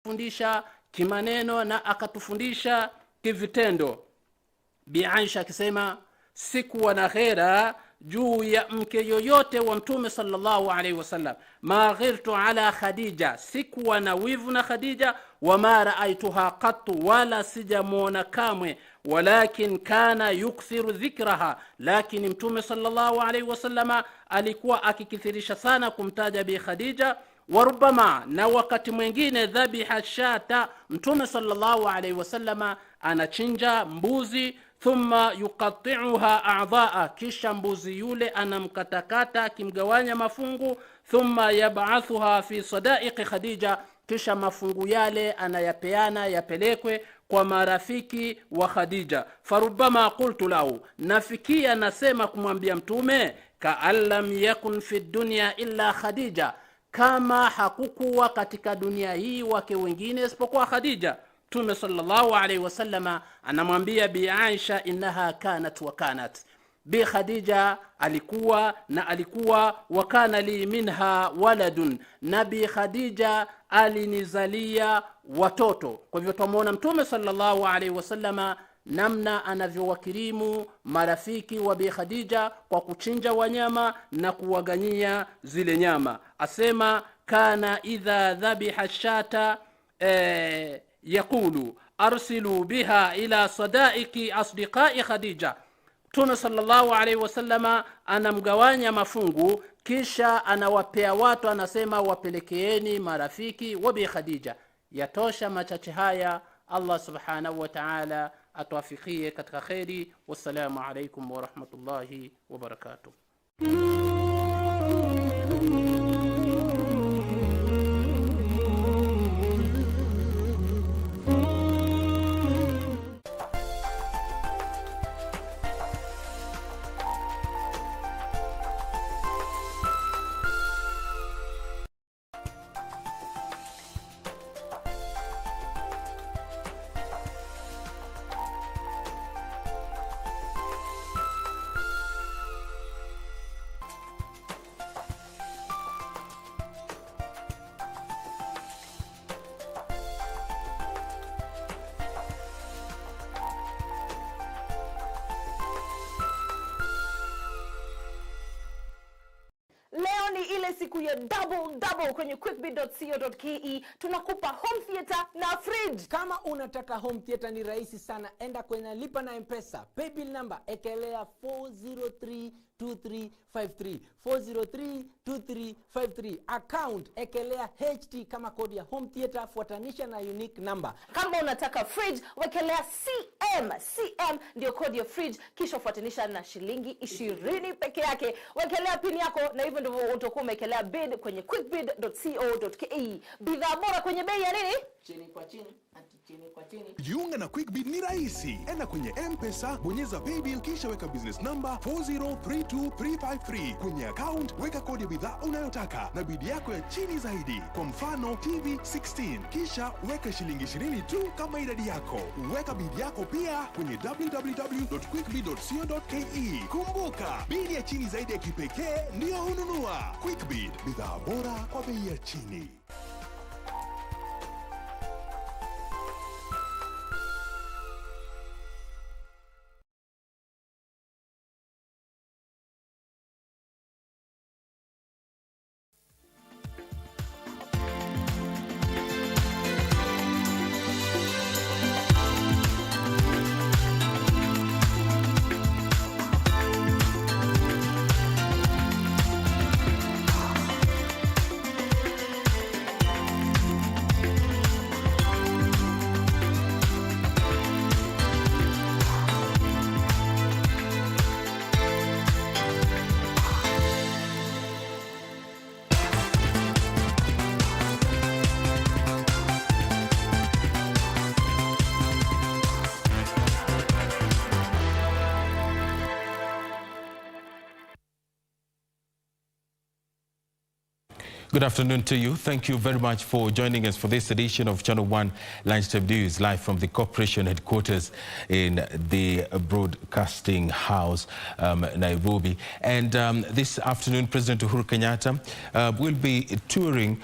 akatufundisha kimaneno na akatufundisha kivitendo. Bi Aisha akisema sikuwa na ghera juu ya mke yoyote wa Mtume sallallahu alaihi wasallam, ma ghirtu ala Khadija, sikuwa na wivu na Khadija, wa ma raaituha qattu, wala sijamuona kamwe, walakin kana yukthiru dhikraha, lakini Mtume sallallahu alaihi wasallama alikuwa akikithirisha sana kumtaja Bi Khadija. Warubama, na wakati mwingine dhabiha shata, Mtume sallallahu alaihi wasallama anachinja mbuzi, thumma yuqatti'uha a'dha'a, kisha mbuzi yule anamkatakata akimgawanya mafungu, thumma yab'athuha fi sadaiqi Khadija, kisha mafungu yale anayapeana yapelekwe kwa marafiki wa Khadija. Farubama qultu lahu, nafikia nasema kumwambia Mtume, ka'allam yakun fi dunya illa Khadija, kama hakukuwa katika dunia hii wake wengine isipokuwa Khadija. Mtume sallallahu alaihi wasallama anamwambia Bi Aisha, innaha kanat wa kanat, Bi Khadija alikuwa na alikuwa, wa kana li minha waladun, na Bi Khadija alinizalia watoto. Kwa hivyo tumeona Mtume sallallahu alaihi wasallama namna anavyowakirimu marafiki wa Bi Khadija kwa kuchinja wanyama na kuwaganyia zile nyama. Asema kana idha dhabiha shata yaqulu arsilu biha ila sadaiki asdiqai Khadija. Mtume sallallahu alaihi wasallama anamgawanya mafungu kisha anawapea watu, anasema wapelekeeni marafiki wa Bi Khadija. Yatosha machache haya. Allah subhanahu wa ta'ala atuafikie katika khairi. Wassalamu alaikum wa rahmatullahi wa barakatuh. Leo ni ile siku ya double kwenye quickbit.co.ke. Tunakupa home theater na fridge. Kama unataka home theater ni rahisi sana. Enda kwenye lipa na M-Pesa, paybill number ekelea 4032353, 4032353, account ekelea HT kama kodi ya home theater, fuatanisha na unique number. Kama unataka fridge wekelea CM ndio kodi ya fridge, kisha fuatanisha na shilingi 20 peke yake. Wekelea pin yako na hivyo ndivyo utakuwa umekelea bid kwenye quickbit.co.ke. Bidhaa bora kwenye bei ya nini? Chini kwa chini, chini kwa chini. Jiunga na Quickbit ni rahisi. Enda kwenye M-Pesa, bonyeza paybill kisha weka business number 4032353. Kwenye account weka kodi ya bidhaa unayotaka na bidi yako ya chini zaidi. Kwa mfano TV 16, kisha weka shilingi 20 tu kama idadi yako. Weka bidi yako pia kwenye www.quickbit.co.ke. Kumbuka, bidi ya chini zaidi ya kipekee ndio ununua. Quickbit, bidhaa bora kwa bei ya chini. Good afternoon to you. Thank you very much for joining us for this edition of Channel 1 Lunchtime News, live from the Corporation headquarters in the Broadcasting House, Nairobi. And this afternoon, President Uhuru Kenyatta will be touring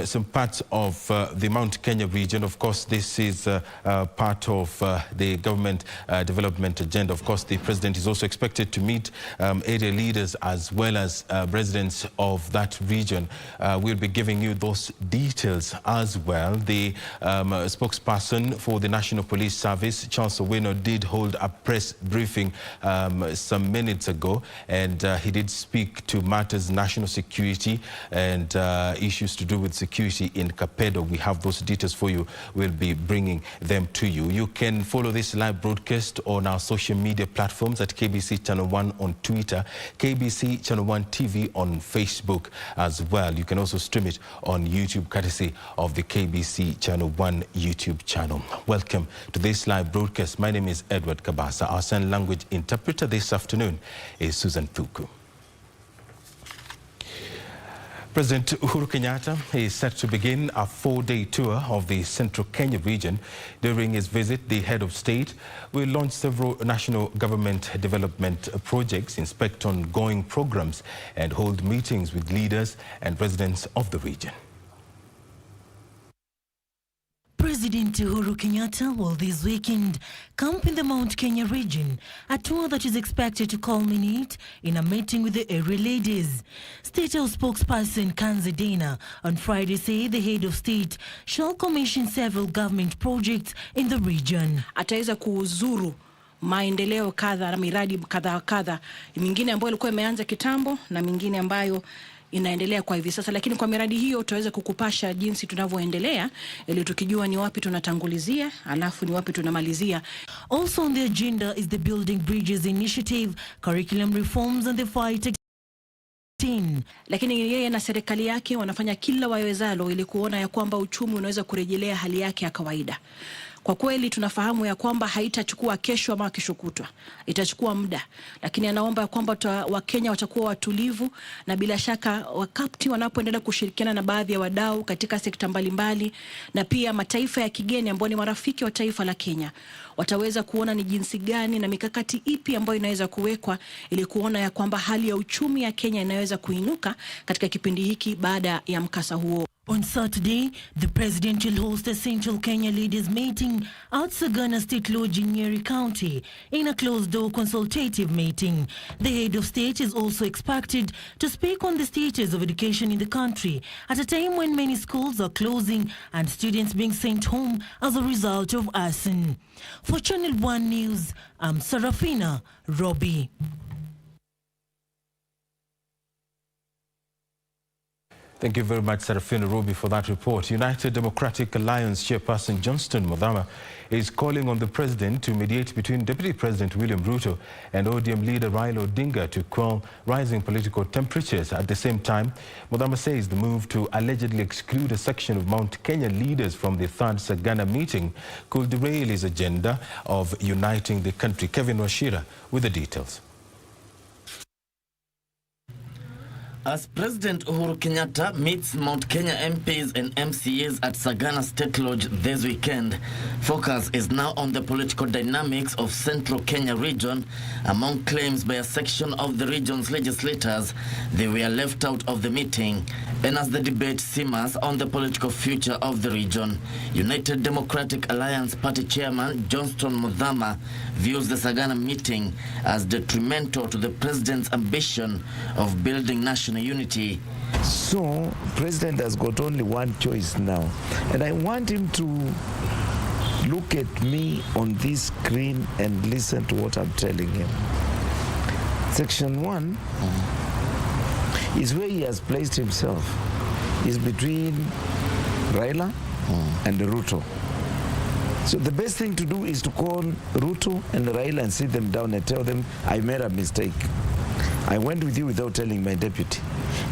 some parts of the Mount Kenya region. Of course, this is part of the government development agenda. Of course, the President is also expected to meet area leaders as well as residents of that region. We'll be giving you those details as well. The spokesperson for the National Police Service, Charles Owino, did hold a press briefing some minutes ago, and he did speak to matters national security and issues to do with security in Kapedo. We have those details for you. We'll be bringing them to you. You can follow this live broadcast on our social media platforms at KBC Channel 1 on Twitter, KBC Channel 1 TV on Facebook as well. You can also stream it on YouTube, courtesy of the KBC Channel 1 YouTube channel. Welcome to this live broadcast. My name is Edward Kabasa. Our sign language interpreter this afternoon is Susan Thuku. President Uhuru Kenyatta is set to begin a 4-day tour of the Central Kenya region. During his visit, the head of state will launch several national government development projects, inspect ongoing programs, and hold meetings with leaders and residents of the region. President Uhuru Kenyatta will this weekend camp in the Mount Kenya region, a tour that is expected to culminate in a meeting with the area leaders. State House spokesperson Kanzi Dana on Friday said the head of state shall commission several government projects in the region. Ataweza kuzuru maendeleo kadha na miradi kadha mingine ambayo ilikuwa imeanza kitambo na mingine ambayo inaendelea kwa hivi sasa, lakini kwa miradi hiyo tutaweza kukupasha jinsi tunavyoendelea ili tukijua ni wapi tunatangulizia alafu ni wapi tunamalizia. Also on the agenda is the Building Bridges Initiative, curriculum reforms and the fight. Lakini yeye na serikali yake wanafanya kila wawezalo ili kuona ya kwamba uchumi unaweza kurejelea hali yake ya kawaida. Kwa kweli tunafahamu ya kwamba haitachukua kesho ama kesho kutwa, itachukua muda, lakini anaomba ya kwamba Wakenya watakuwa watulivu, na bila shaka wakati wanapoendelea kushirikiana na baadhi ya wadau katika sekta mbalimbali na pia mataifa ya kigeni ambao ni marafiki wa taifa la Kenya, wataweza kuona ni jinsi gani na mikakati ipi ambayo inaweza kuwekwa ili kuona ya kwamba hali ya uchumi ya Kenya inaweza kuinuka katika kipindi hiki baada ya mkasa huo. On Saturday, the president will host a Central Kenya leaders meeting at Sagana State Lodge in Nyeri County in a closed-door consultative meeting. The head of state is also expected to speak on the status of education in the country at a time when many schools are closing and students being sent home as a result of arson. For Channel 1 News, I'm Sarafina Robbie. Thank you very much, Serafina Ruby, for that report. United Democratic Alliance chairperson Johnston Muthama is calling on the president to mediate between Deputy President William Ruto and ODM leader Raila Odinga to quell rising political temperatures. At the same time, Muthama says the move to allegedly exclude a section of Mount Kenya leaders from the third Sagana meeting could derail his agenda of uniting the country. Kevin Washira with the details. As President Uhuru Kenyatta meets Mount Kenya MPs and MCAs at Sagana State Lodge this weekend, focus is now on the political dynamics of Central Kenya region. Among claims by a section of the region's legislators, they were left out of the meeting. And as the debate simmers on the political future of the region, United Democratic Alliance Party Chairman Johnston Muthama views the Sagana meeting as detrimental to the president's ambition of building national unity. So, President has got only one choice now, and I want him to look at me on this screen and listen to what I'm telling him. Section 1 is where he has placed himself, is between Raila and Ruto. So the best thing to do is to call Ruto and Raila and sit them down and tell them, I made a mistake. I went with you without telling my deputy.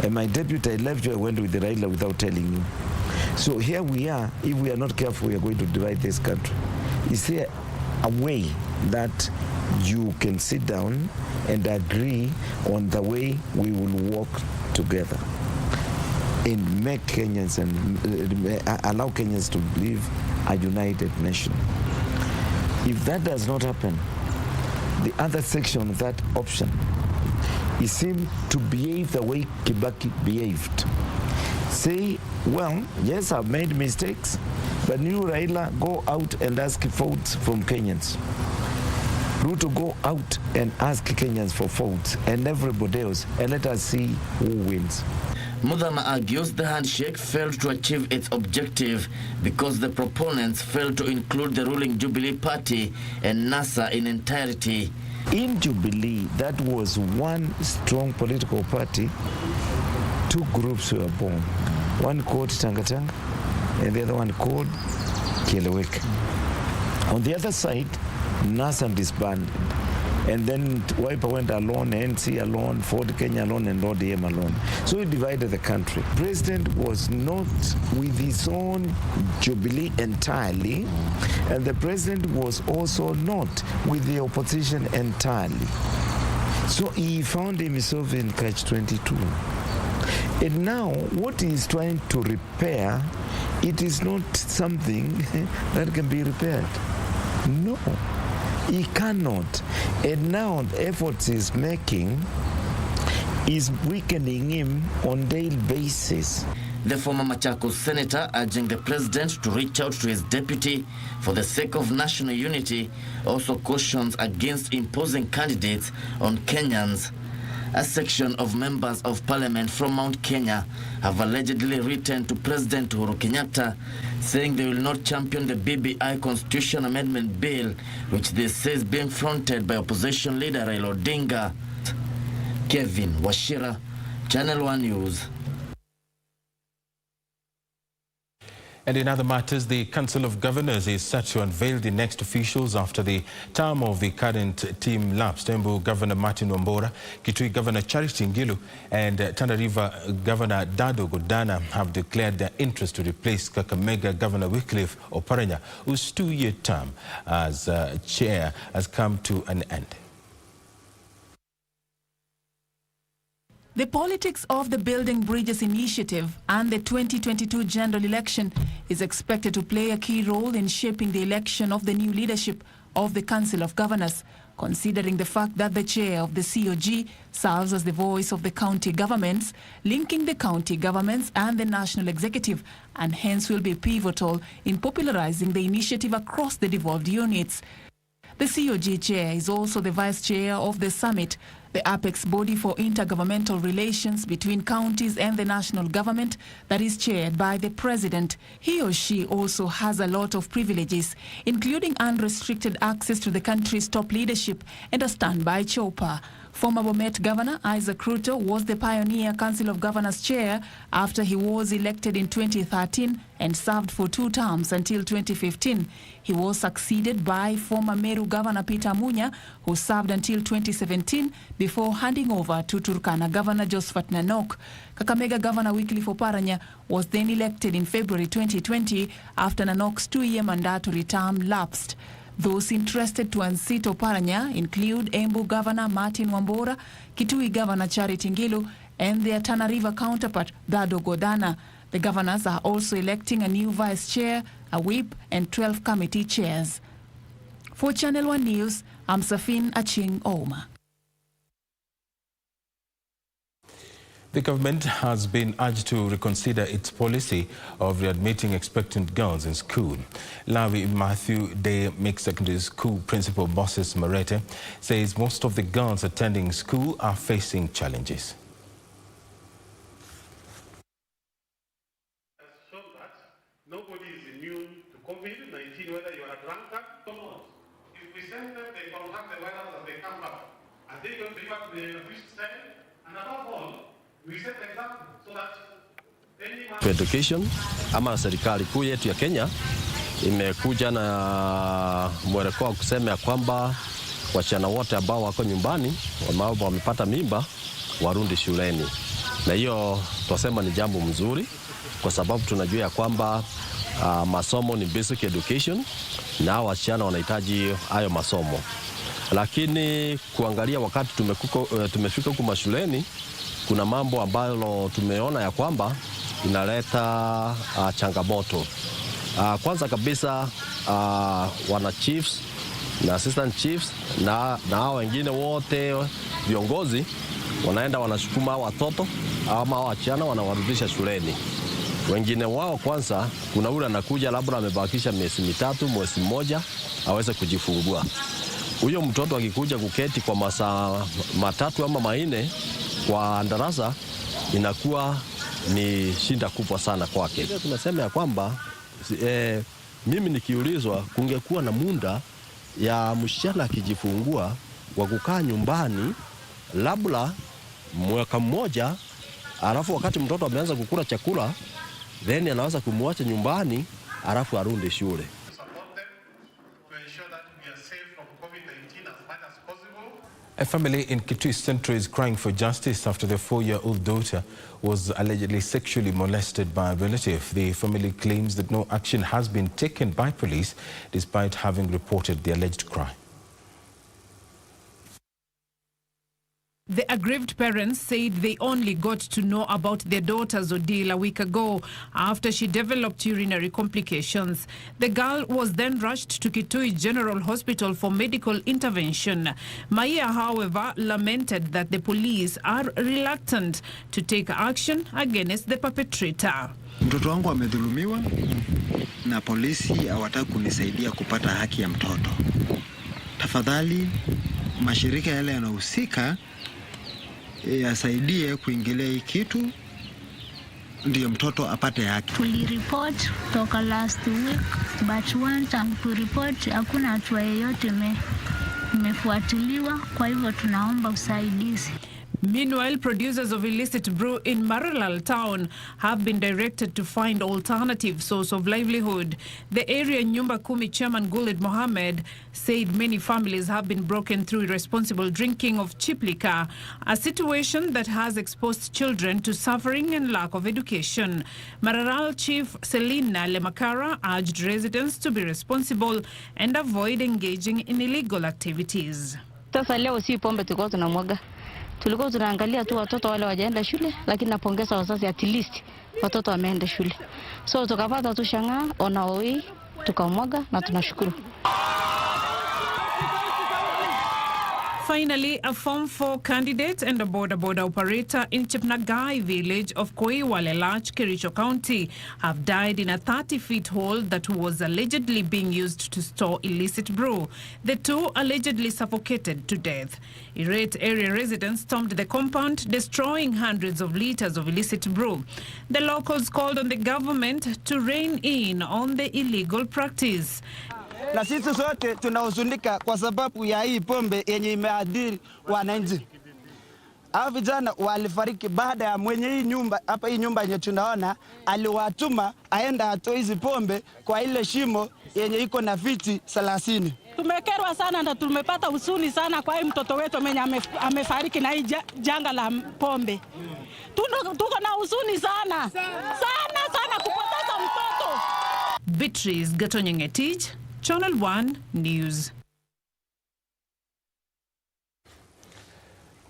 And my deputy, I left you, I went with Raila without telling you. So here we are. If we are not careful, we are going to divide this country. Is there a way that you can sit down and agree on the way we will work together? and make Kenyans and allow Kenyans to live a united nation. If that does not happen, the other section of that option, he seemed to behave the way Kibaki behaved. Say, well, yes, I've made mistakes, but you, Raila, go out and ask votes from Kenyans. Ruto, go out and ask Kenyans for votes and everybody else, and let us see who wins. Mudhama argues the handshake failed to achieve its objective because the proponents failed to include the ruling Jubilee Party and NASA in entirety. In Jubilee, that was one strong political party. Two groups were born. One called Tangatanga and the other one called Kieleweke. On the other side, NASA disbanded. And then Wiper went alone, NC alone, Ford Kenya alone, and ODM alone. So he divided the country. President was not with his own Jubilee entirely, and the president was also not with the opposition entirely. So he found himself in catch-22. And now, what he is trying to repair, it is not something that can be repaired. No. He cannot. And now the efforts he's making is weakening him on a daily basis. The former Machakos senator urging the president to reach out to his deputy for the sake of national unity also cautions against imposing candidates on Kenyans. A section of members of parliament from Mount Kenya have allegedly written to President Uhuru Kenyatta saying they will not champion the BBI Constitution Amendment Bill, which they say is being fronted by opposition leader Raila Odinga. Kevin Washira, Channel 1 News. And in other matters, the Council of Governors is set to unveil the next officials after the term of the current team lapsed. Embu Governor Martin Wambora, Kitui Governor Charity Ngilu, and Tana River Governor Dado Godana have declared their interest to replace Kakamega Governor Wycliffe Oparanya, whose 2-year term as chair has come to an end. The politics of the Building Bridges initiative and the 2022 general election is expected to play a key role in shaping the election of the new leadership of the Council of Governors, considering the fact that the chair of the COG serves as the voice of the county governments, linking the county governments and the national executive, and hence will be pivotal in popularizing the initiative across the devolved units. The COG chair is also the vice chair of the summit, the apex body for intergovernmental relations between counties and the national government that is chaired by the president. He or she also has a lot of privileges, including unrestricted access to the country's top leadership and a standby chopper. Former Bomet Governor Isaac Ruto was the pioneer Council of Governors chair after he was elected in 2013 and served for 2 terms until 2015. He was succeeded by former Meru Governor Peter Munya, who served until 2017 before handing over to Turkana Governor Josephat Nanok. Kakamega Governor Wycliffe Oparanya was then elected in February 2020 after Nanok's 2-year mandatory term lapsed. Those interested to unseat Oparanya include Embu Governor Martin Wambora, Kitui Governor Charity Ngilu, and their Tana River counterpart, Dado Godana. The governors are also electing a new vice chair, a whip, and 12 committee chairs. For Channel 1 News, I'm Safin Aching Oma. The government has been urged to reconsider its policy of readmitting expectant girls in school. Lawi Matthew Day Mixed Secondary School Principal Moses Marete says most of the girls attending school are facing challenges. Has shown that nobody is immune to COVID-19, whether you are a drunkard or not. If we send them, they contact the virus as they come back. Are they going to be back to the official setting? And above all, we set the example so that education ama serikali kuu yetu ya Kenya imekuja na mwelekeo wa kusema kwamba wasichana wote ambao wako nyumbani ambao wamepata mimba warudi shuleni, na hiyo tunasema ni jambo mzuri kwa sababu tunajua ya kwamba masomo ni basic education na wasichana wanahitaji hayo masomo. Lakini kuangalia wakati tumefika huko mashuleni, kuna mambo ambayo tumeona ya kwamba inaleta changamoto. Kwanza kabisa wana chiefs na assistant chiefs na hao wengine wote viongozi wanaenda wanasukuma watoto ama wachana wanawarudisha shuleni. Wengine wao kwanza, kuna ule anakuja labda amebakisha miezi mitatu, mwezi mmoja aweze kujifungua. Huyo mtoto akikuja kuketi kwa masaa matatu ama manne kwa darasa, inakuwa ni shinda kubwa sana kwake. Tunasema ya kwamba mimi nikiulizwa kungekuwa na muda ya msichana akijifungua wa kukaa nyumbani labda mwaka mmoja, alafu wakati mtoto ameanza kukula chakula then anaweza kumwacha nyumbani alafu arudi shule. A family in Kitui Central is crying for justice after their 4-year-old daughter was allegedly sexually molested by a relative. The family claims that no action has been taken by police despite having reported the alleged crime. The aggrieved parents said they only got to know about their daughter's ordeal a week ago after she developed urinary complications. The girl was then rushed to Kitui General Hospital for medical intervention. Maya, however, lamented that the police are reluctant to take action against the perpetrator. Mtoto wangu amedhulumiwa na polisi hawataka kunisaidia kupata haki ya mtoto. Tafadhali mashirika yale yanahusika yasaidie kuingilia hii kitu ndio mtoto apate haki. Tulireport toka last week but one time to report hakuna hatua yoyote imefuatiliwa, kwa hivyo tunaomba usaidizi. Meanwhile, producers of illicit brew in Maralal town have been directed to find alternative source of livelihood. The area Nyumba Kumi chairman Gulid Mohammed said many families have been broken through irresponsible drinking of cheap liquor, a situation that has exposed children to suffering and lack of education. Maralal Chief Selina Lemakara urged residents to be responsible and avoid engaging in illegal activities. Sasa leo si pombe tulikuwa tunamwaga. Tulikuwa tunaangalia tu watoto wale wajaenda shule, lakini napongeza wazazi at least watoto wameenda shule. So tukapata tu shangaa on our way, tukamwaga na tunashukuru. Finally, a Form 4 candidate and a border operator in Chepnagai village of Koiwalelach, Kericho County, have died in a 30-feet hole that was allegedly being used to store illicit brew. The two allegedly suffocated to death. Irate area residents stormed the compound, destroying hundreds of liters of illicit brew. The locals called on the government to rein in on the illegal practice. Na sisi sote tunahuzunika kwa sababu ya hii pombe yenye imeadhiri wananchi. Hao vijana walifariki baada ya mwenye hii nyumba, hapa hii nyumba yenye tunaona, aliwatuma aenda atoe hizi pombe kwa ile shimo yenye iko na viti 30. Tumekerwa sana na tumepata huzuni sana kwa hii mtoto wetu mwenye amefariki na hii janga la pombe. Tuko na huzuni sana. Sana kupoteza mtoto. Beatrice Gatonyengetich, Channel 1 News.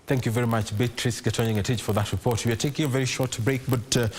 Thank you very much, Beatrice Gatonyengetich, for that report. We are taking a very short break, but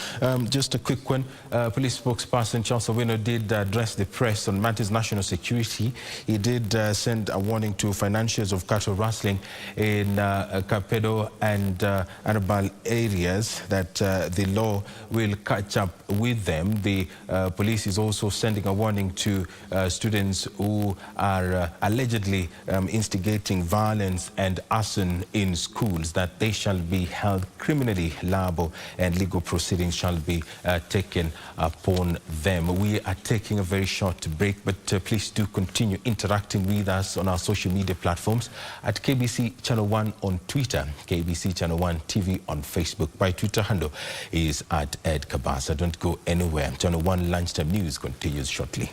just a quick one. Police spokesperson Charles Owino did address the press on matters national security. He did send a warning to financiers of cattle rustling in Kapedo and Arabal areas that the law will catch up with them. The police is also sending a warning to students who are allegedly instigating violence and arson in schools, that they shall be held criminally liable and legal proceedings shall be taken upon them. We are taking a very short break, but please do continue interacting with us on our social media platforms at KBC Channel 1 on Twitter, KBC Channel 1 TV on Facebook. My Twitter handle is at Ed Kabasa. Don't go anywhere. Channel 1 Lunchtime News continues shortly.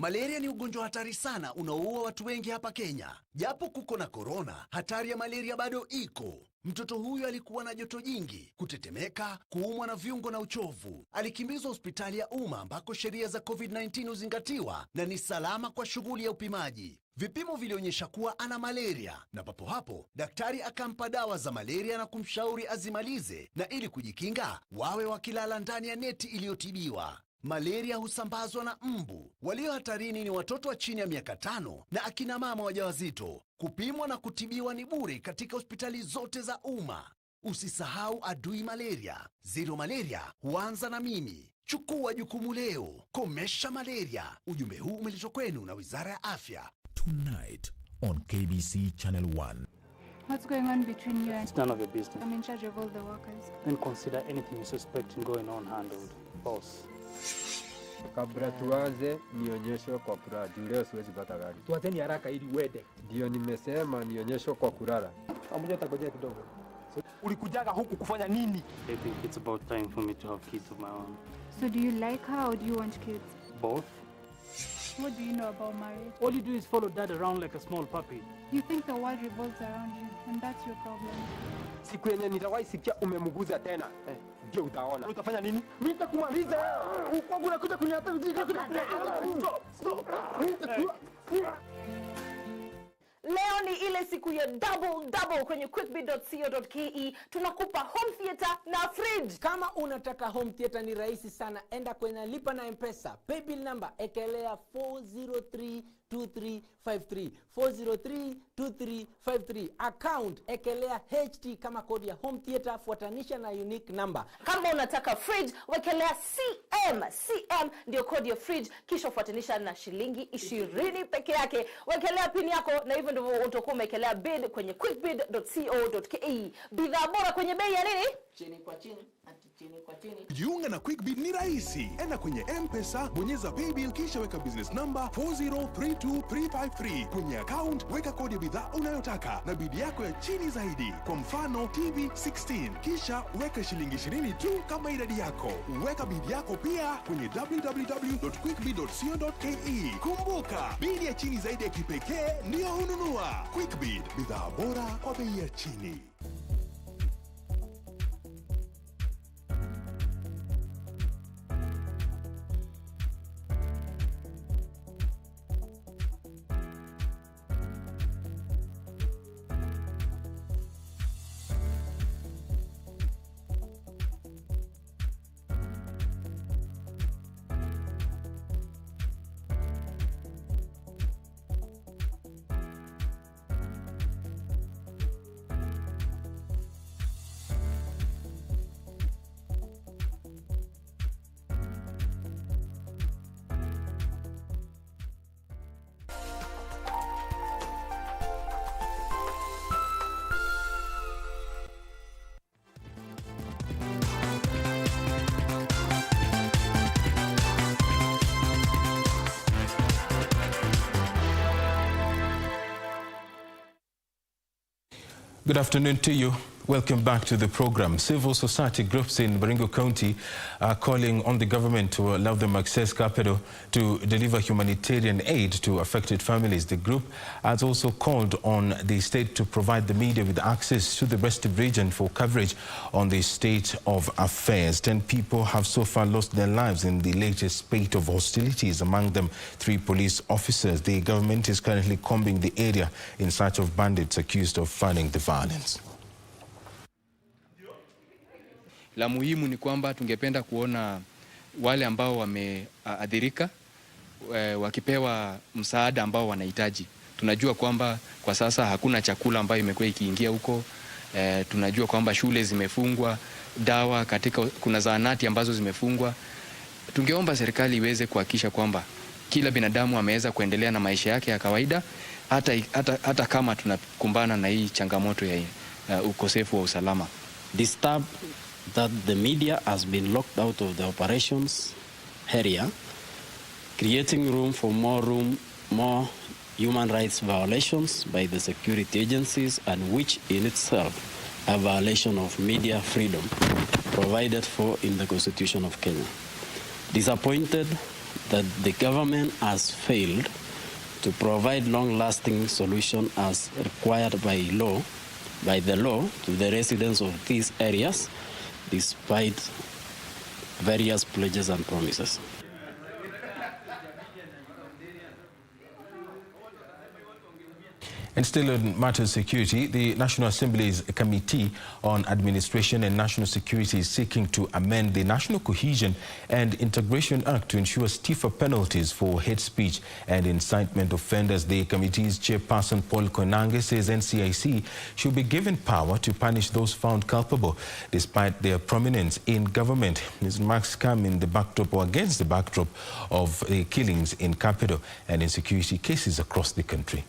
Malaria ni ugonjwa hatari sana unaoua watu wengi hapa Kenya. Japo kuko na korona, hatari ya malaria bado iko. Mtoto huyu alikuwa na joto jingi, kutetemeka, kuumwa na viungo na uchovu. Alikimbizwa hospitali ya umma ambako sheria za COVID-19 huzingatiwa na ni salama kwa shughuli ya upimaji. Vipimo vilionyesha kuwa ana malaria na papo hapo daktari akampa dawa za malaria na kumshauri azimalize, na ili kujikinga wawe wakilala ndani ya neti iliyotibiwa. Malaria husambazwa na mbu. Walio hatarini ni watoto wa chini ya miaka 5 na akina mama wajawazito. Kupimwa na kutibiwa ni bure katika hospitali zote za umma. Usisahau adui malaria. Zero malaria huanza na mimi. Chukua jukumu leo. Komesha malaria. Ujumbe huu umeletwa kwenu na Wizara ya Afya. Tonight on KBC Channel 1. What's going on between you and... It's none of your business. I'm in charge of all the workers. Then consider anything you suspect going on handled. Boss. Kabla tuanze nionyesho kwa kulala. Leo siwezi pata gari. Tuanzeni haraka ili uende. Ndio nimesema nionyesho kwa kulala. Amuja takojea kidogo. Ulikujaga huku kufanya nini? I think it's about time for me to have kids of my own. So do you like her or do you want kids? Both. What do you know about marriage? All you do is follow dad around like a small puppy. You think the world revolves around you, and that's your problem. Siku yenye nitawahi sikia umemguza tena. Ndio utaona. Utafanya nini? Mimi nitakumaliza. Uko unakuja kuniata vijiji. Leo ni ile siku ya double kwenye quickbid.co.ke. Tunakupa home theater na fridge. Kama unataka home theater ni rahisi sana. Enda kwenye lipa na M-Pesa. Paybill number ekelea 4032353. 4032353. Account ekelea HT kama kodi ya home theater, fuatanisha na unique number. Kama unataka fridge wekelea CM. CM ndio kodi ya fridge, kisha fuatanisha na shilingi 20 peke yake. Wekelea pin yako na hivyo ndivyo utakuwa umekelea bid kwenye quickbid.co.ke. Bidhaa bora kwenye bei ya nini? Chini kwa chini. Chini kwa chini. Jiunga na QuickBid ni rahisi. Enda kwenye M-Pesa, bonyeza paybill kisha weka business number 4032353. Kwenye account weka kodi ya bidhaa unayotaka na bidi yako ya chini zaidi. Kwa mfano TV 16, kisha weka shilingi 20 tu kama idadi yako. Weka bidi yako pia kwenye www.quickbid.co.ke. Kumbuka, bidi ya chini zaidi ya kipekee ndio hununua. QuickBid, bidhaa bora kwa bei ya chini. Good afternoon to you. Welcome back to the program. Civil society groups in Baringo County are calling on the government to allow them access capital to deliver humanitarian aid to affected families. The group has also called on the state to provide the media with access to the restive region for coverage on the state of affairs. 10 people have so far lost their lives in the latest spate of hostilities, among them 3 police officers. The government is currently combing the area in search of bandits accused of funding the violence. La muhimu ni kwamba tungependa kuona wale ambao wameathirika wakipewa msaada ambao wanahitaji. Tunajua kwamba kwa sasa hakuna chakula ambayo imekuwa ikiingia huko. Tunajua kwamba shule zimefungwa, dawa kuna zahanati ambazo zimefungwa. Tungeomba serikali iweze kuhakikisha kwamba kila binadamu ameweza kuendelea na maisha yake ya kawaida hata kama tunakumbana na hii changamoto ya ukosefu wa usalama. Disturbed that the media has been locked out of the operations area, creating room for more human rights violations by the security agencies, and which in itself a violation of media freedom provided for in the Constitution of Kenya. Disappointed that the government has failed to provide long-lasting solution as required by the law to the residents of these areas, despite various pledges and promises. And still on matters of security, the National Assembly's Committee on Administration and National Security is seeking to amend the National Cohesion and Integration Act to ensure stiffer penalties for hate speech and incitement offenders. The committee's chairperson, Paul Koinange, says NCIC should be given power to punish those found culpable, despite their prominence in government. These remarks come in the backdrop or against the backdrop of the killings in Capital and insecurity cases across the country.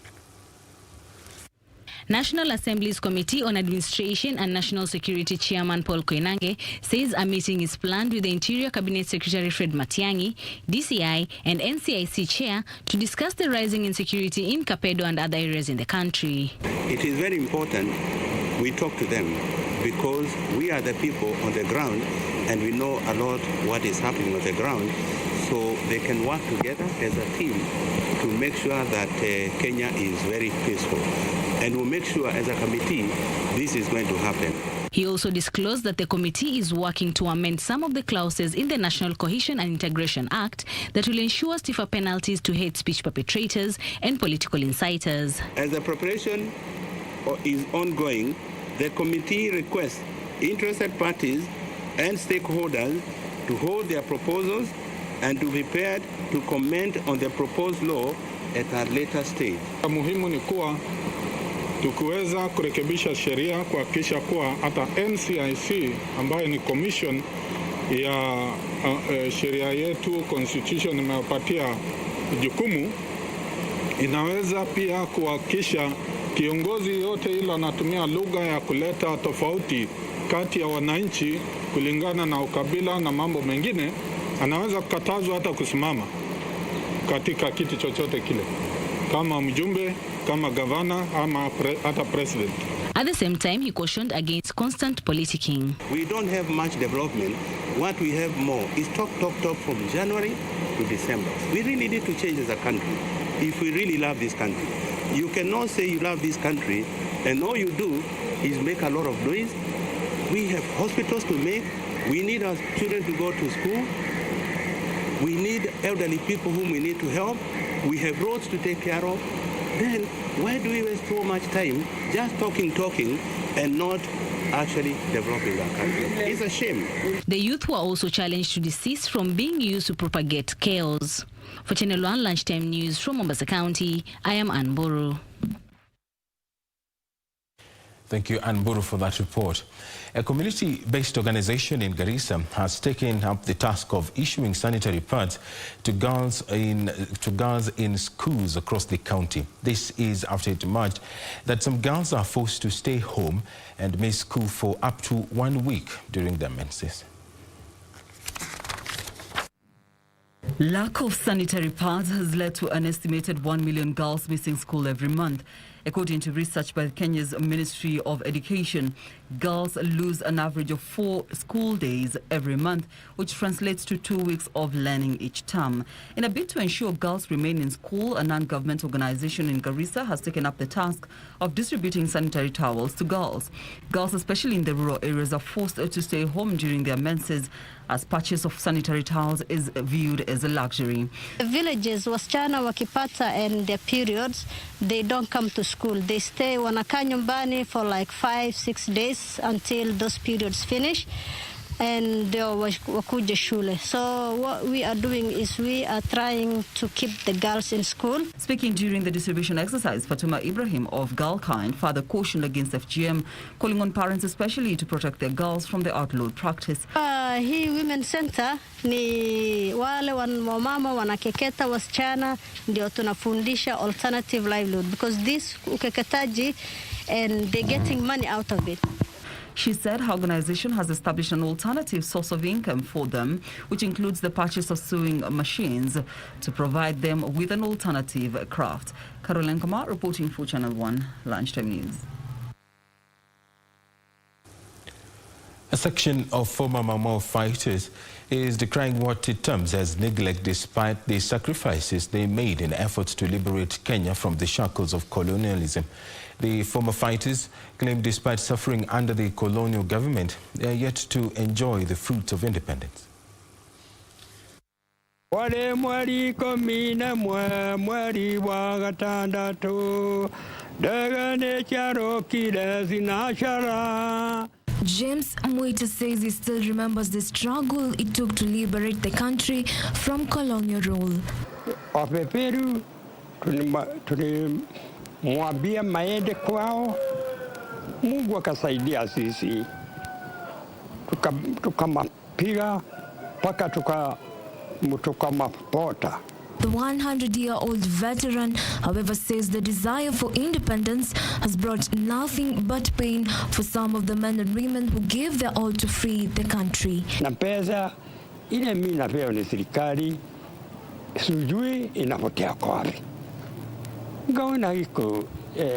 National Assembly's Committee on Administration and National Security Chairman Paul Koinange says a meeting is planned with the Interior Cabinet Secretary Fred Matiang'i, DCI and NCIC Chair to discuss the rising insecurity in Kapedo and other areas in the country. It is very important we talk to them because we are the people on the ground and we know a lot what is happening on the ground, so they can work together as a team to make sure that Kenya is very peaceful. And we'll make sure as a committee this is going to happen. He also disclosed that the committee is working to amend some of the clauses in the National Cohesion and Integration Act that will ensure stiffer penalties to hate speech perpetrators and political inciters. As the preparation is ongoing, the committee requests interested parties and stakeholders to hold their proposals and to be prepared to comment on the proposed law at a later stage. Muhimu ni kuwa tukiweza kurekebisha sheria kuhakikisha kuwa hata NCIC ambayo ni commission ya sheria yetu constitution imewapatia jukumu, inaweza pia kuhakikisha kiongozi yote ile anatumia lugha ya kuleta tofauti kati ya wananchi kulingana na ukabila na mambo mengine, anaweza kukatazwa hata kusimama katika kiti chochote kile, kama mjumbe, kama gavana, ama hata president. At the same time, he cautioned against constant politicking. We don't have much development. What we have more is talk from January to December. We really need to change as a country if we really love this country. You cannot say you love this country and all you do is make a lot of noise. We have hospitals to make. We need our children to go to school. We need elderly people whom we need to help. We have roads to take care of. Then why do we waste so much time just talking and not actually developing our country? It's a shame. The youth were also challenged to desist from being used to propagate chaos. For Channel 1 Lunchtime News from Mombasa County, I am Ann Buru. Thank you, Ann Buru, for that report. A community-based organization in Garissa has taken up the task of issuing sanitary pads to girls in schools across the county. This is after it emerged that some girls are forced to stay home and miss school for up to 1 week during their menses. Lack of sanitary pads has led to an estimated 1 million girls missing school every month. According to research by Kenya's Ministry of Education, girls lose an average of 4 school days every month, which translates to 2 weeks of learning each term. In a bid to ensure girls remain in school, a non-government organization in Garissa has taken up the task of distributing sanitary towels to girls. Girls, especially in the rural areas, are forced to stay home during their menses, as purchase of sanitary towels is viewed as a luxury. The villages, wasichana wakipata and their periods, they don't come to school. They stay, wanakaa nyumbani for like 5-6 days until those periods finish, and wakuja shule. So what we are doing is we are trying to keep the girls in school. Speaking during the distribution exercise, Fatuma Ibrahim of Girl Kind further cautioned against FGM, calling on parents especially to protect their girls from the outlawed practice. Hii Women Center ni wale wamama wanakeketa wasichana, ndio tunafundisha alternative livelihood, because this ukeketaji and they're getting money out of it. She said her organization has established an alternative source of income for them, which includes the purchase of sewing machines to provide them with an alternative craft. Caroline Kamar reporting for Channel 1 Lunchtime News. A section of former Mau Mau fighters is decrying what it terms as neglect despite the sacrifices they made in efforts to liberate Kenya from the shackles of colonialism. The former fighters claim despite suffering under the colonial government, they are yet to enjoy the fruits of independence. Wale mwari komina mwari wa gatandatu dagane charo kile zinashara. James Mwita says he still remembers the struggle it took to liberate the country from colonial rule. Wapeperu tulimwambia maende kwao, Mungu akasaidia sisi, tukamapiga mpaka tukamapota. The 100-year-old veteran, however, says the desire for independence has brought nothing but pain for some of the men and women who gave their all to free the country. Na pesa ile mimi napewa ni serikali, sijui inapotea kwa wapi. Ngaona iko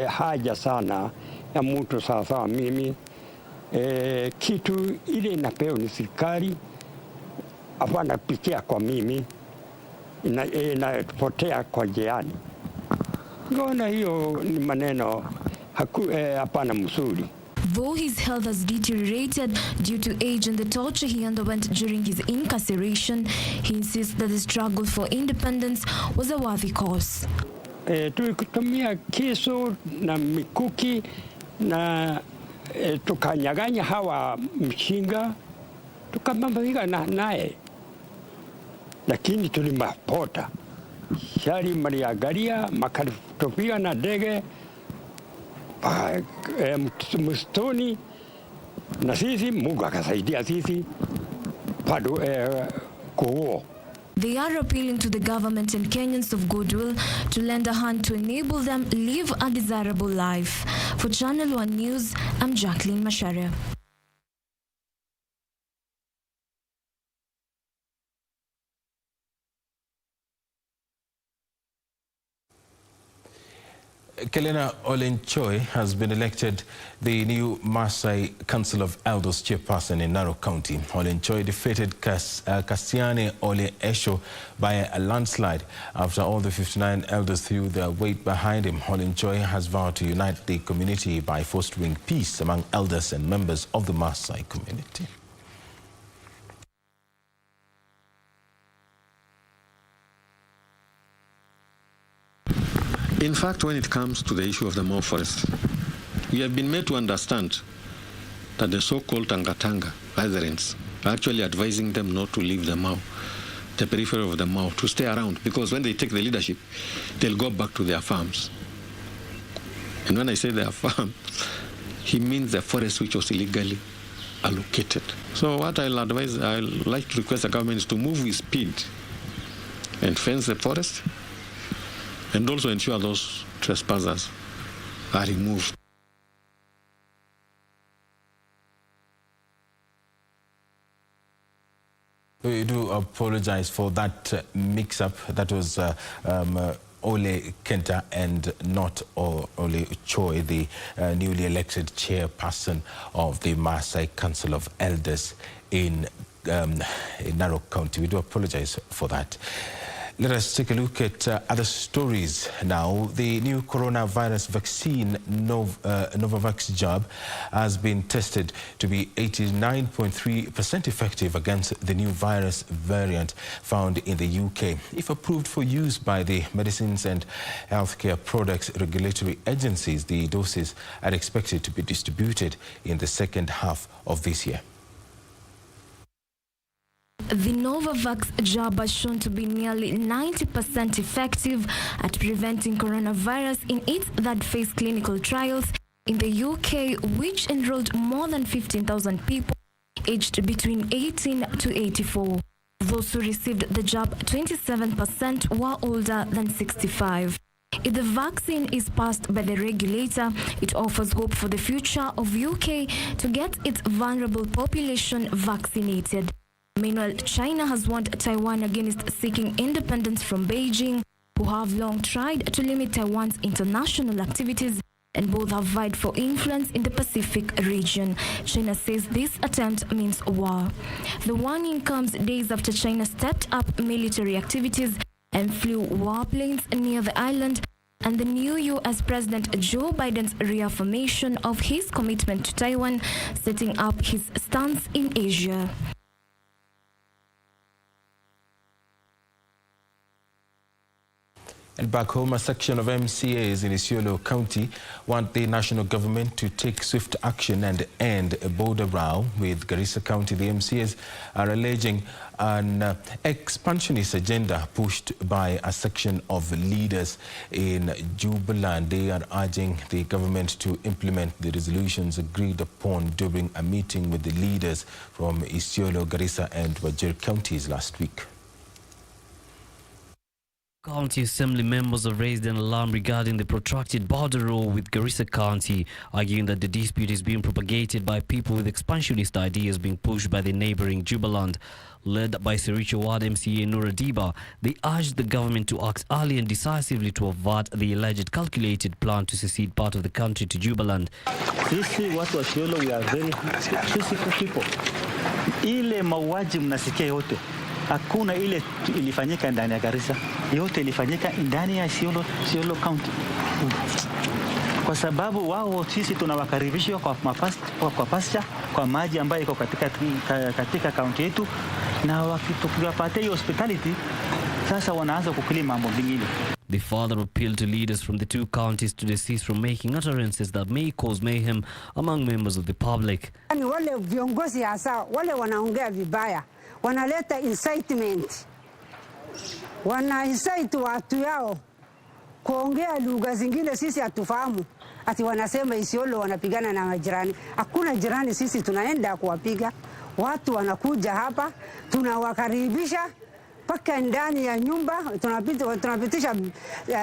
haja sana ya mtu sasa mimi kitu ile inapewa ni serikali, hapana pitia kwa mimi. Inapotea kwa jiani. Ngaona hiyo ni maneno hapana mzuri. Though his health has deteriorated due to age and the torture he underwent during his incarceration, he insists that the struggle for independence was a worthy cause. Tulitumia kisu na mikuki na tukanyaganya hawa mshinga, tukamambiga naye. Lakini tulimapota. Shari maliangalia, makatupiga na ndege msituni, na sisi Mungu akasaidia sisi kuo. They are appealing to the government and Kenyans of goodwill to lend a hand to enable them live a desirable life. For Channel 1 News, I'm Jacqueline Macharia. Kelena Olenchoi has been elected the new Maasai Council of Elders chairperson in Narok County. Olenchoi defeated Kasiane Ole Esho by a landslide after all the 59 elders threw their weight behind him. Olenchoi has vowed to unite the community by fostering peace among elders and members of the Maasai community. In fact, when it comes to the issue of the Mau forest, we have been made to understand that the so-called Tangatanga residents are actually advising them not to leave the Mau, the periphery of the Mau, to stay around, because when they take the leadership, they'll go back to their farms. And when I say their farms, he means the forest which was illegally allocated. So what I'll like to request the government is to move with speed and fence the forest, and also ensure those trespassers are removed. We do apologize for that mix-up. That was Ole Kenta and not Ole Choi, the newly elected chairperson of the Maasai Council of Elders in Narok County. We do apologize for that. Let us take a look at other stories now. The new coronavirus vaccine, Novavax jab, has been tested to be 89.3% effective against the new virus variant found in the UK. If approved for use by the Medicines and Healthcare Products Regulatory Agencies, the doses are expected to be distributed in the second half of this year. The Novavax jab has shown to be nearly 90% effective at preventing coronavirus in its third phase clinical trials in the UK, which enrolled more than 15,000 people aged between 18 to 84. Those who received the jab, 27% were older than 65. If the vaccine is passed by the regulator, it offers hope for the future of UK to get its vulnerable population vaccinated. Meanwhile, China has warned Taiwan against seeking independence from Beijing, who have long tried to limit Taiwan's international activities and both have vied for influence in the Pacific region. China says this attempt means war. The warning comes days after China stepped up military activities and flew warplanes near the island, and the new U.S. President Joe Biden's reaffirmation of his commitment to Taiwan, setting up his stance in Asia. And back home, a section of MCAs in Isiolo County want the national government to take swift action and end a border row with Garissa County. The MCAs are alleging an expansionist agenda pushed by a section of leaders in Jubaland. They are urging the government to implement the resolutions agreed upon during a meeting with the leaders from Isiolo, Garissa and Wajir counties last week. County Assembly members have raised an alarm regarding the protracted border row with Garissa County, arguing that the dispute is being propagated by people with expansionist ideas being pushed by the neighboring Jubaland. Led by Sericho Ward MCA Nura Diba, they urged the government to act early and decisively to avert the alleged calculated plan to secede part of the country to Jubaland. Sisi watu wa Isiolo, we are very peaceful people. Ile mauaji mnasikia yote, hakuna ile ilifanyika ndani ya Garissa, yote ilifanyika ndani ya Isiolo County. Kwa sababu wao sisi tunawakaribisha kwa pasture, kwa maji ambayo iko katika county yetu, na tukiwapatia hiyo hospitality, sasa wanaanza kukili mambo mengine. The father appealed to leaders from the two counties to desist from making utterances that may cause mayhem among members of the public. Ni wale viongozi hasa wale wanaongea vibaya, wanaleta incitement, wana incite watu yao kuongea lugha zingine sisi hatufahamu. Ati wanasema Isiolo wanapigana na majirani. Hakuna jirani sisi tunaenda kuwapiga. Watu wanakuja hapa, tunawakaribisha paka ndani ya nyumba, tunapitisha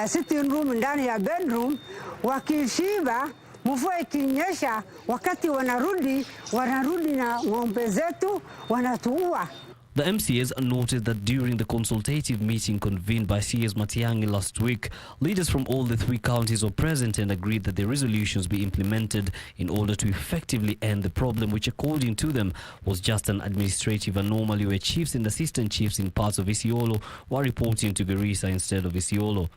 sitting room ndani ya bedroom. Wakishiba, mvua ikinyesha, wakati wanarudi na ng'ombe zetu, wanatuua. The MCAs noted that during the consultative meeting convened by CS Matiang'i last week, leaders from all the three counties were present and agreed that the resolutions be implemented in order to effectively end the problem, which according to them was just an administrative anomaly where chiefs and assistant chiefs in parts of Isiolo were reporting to Garissa instead of Isiolo.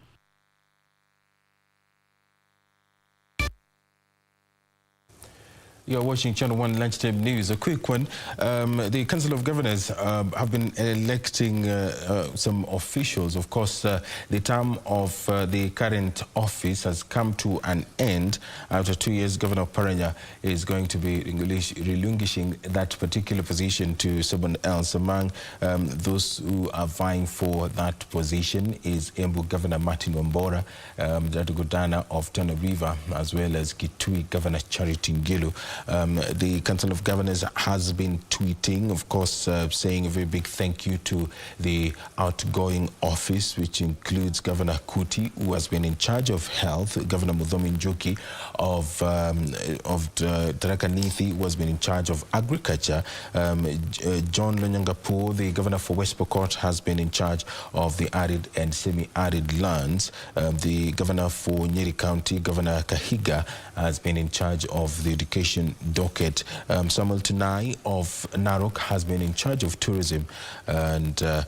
You're watching Channel 1 Lunchtime News. A quick one. The Council of Governors have been electing some officials. Of course, the term of the current office has come to an end. After 2 years, Governor Paranya is going to be relinquishing that particular position to someone else. Among those who are vying for that position is Embu Governor Martin Wambora, Godana of Tana River, as well as Kitui Governor Charity Ngilu. The Council of Governors has been tweeting, of course, saying a very big thank you to the outgoing office, which includes Governor Kuti, who has been in charge of health, Governor Muthomi Njuki of Tharaka Nithi, who has been in charge of agriculture, John Lonyangapo, the Governor for West Pokot, has been in charge of the arid and semi-arid lands. The Governor for Nyeri County, Governor Kahiga, has been in charge of the education docket. Samuel Tunai of Narok has been in charge of tourism, and the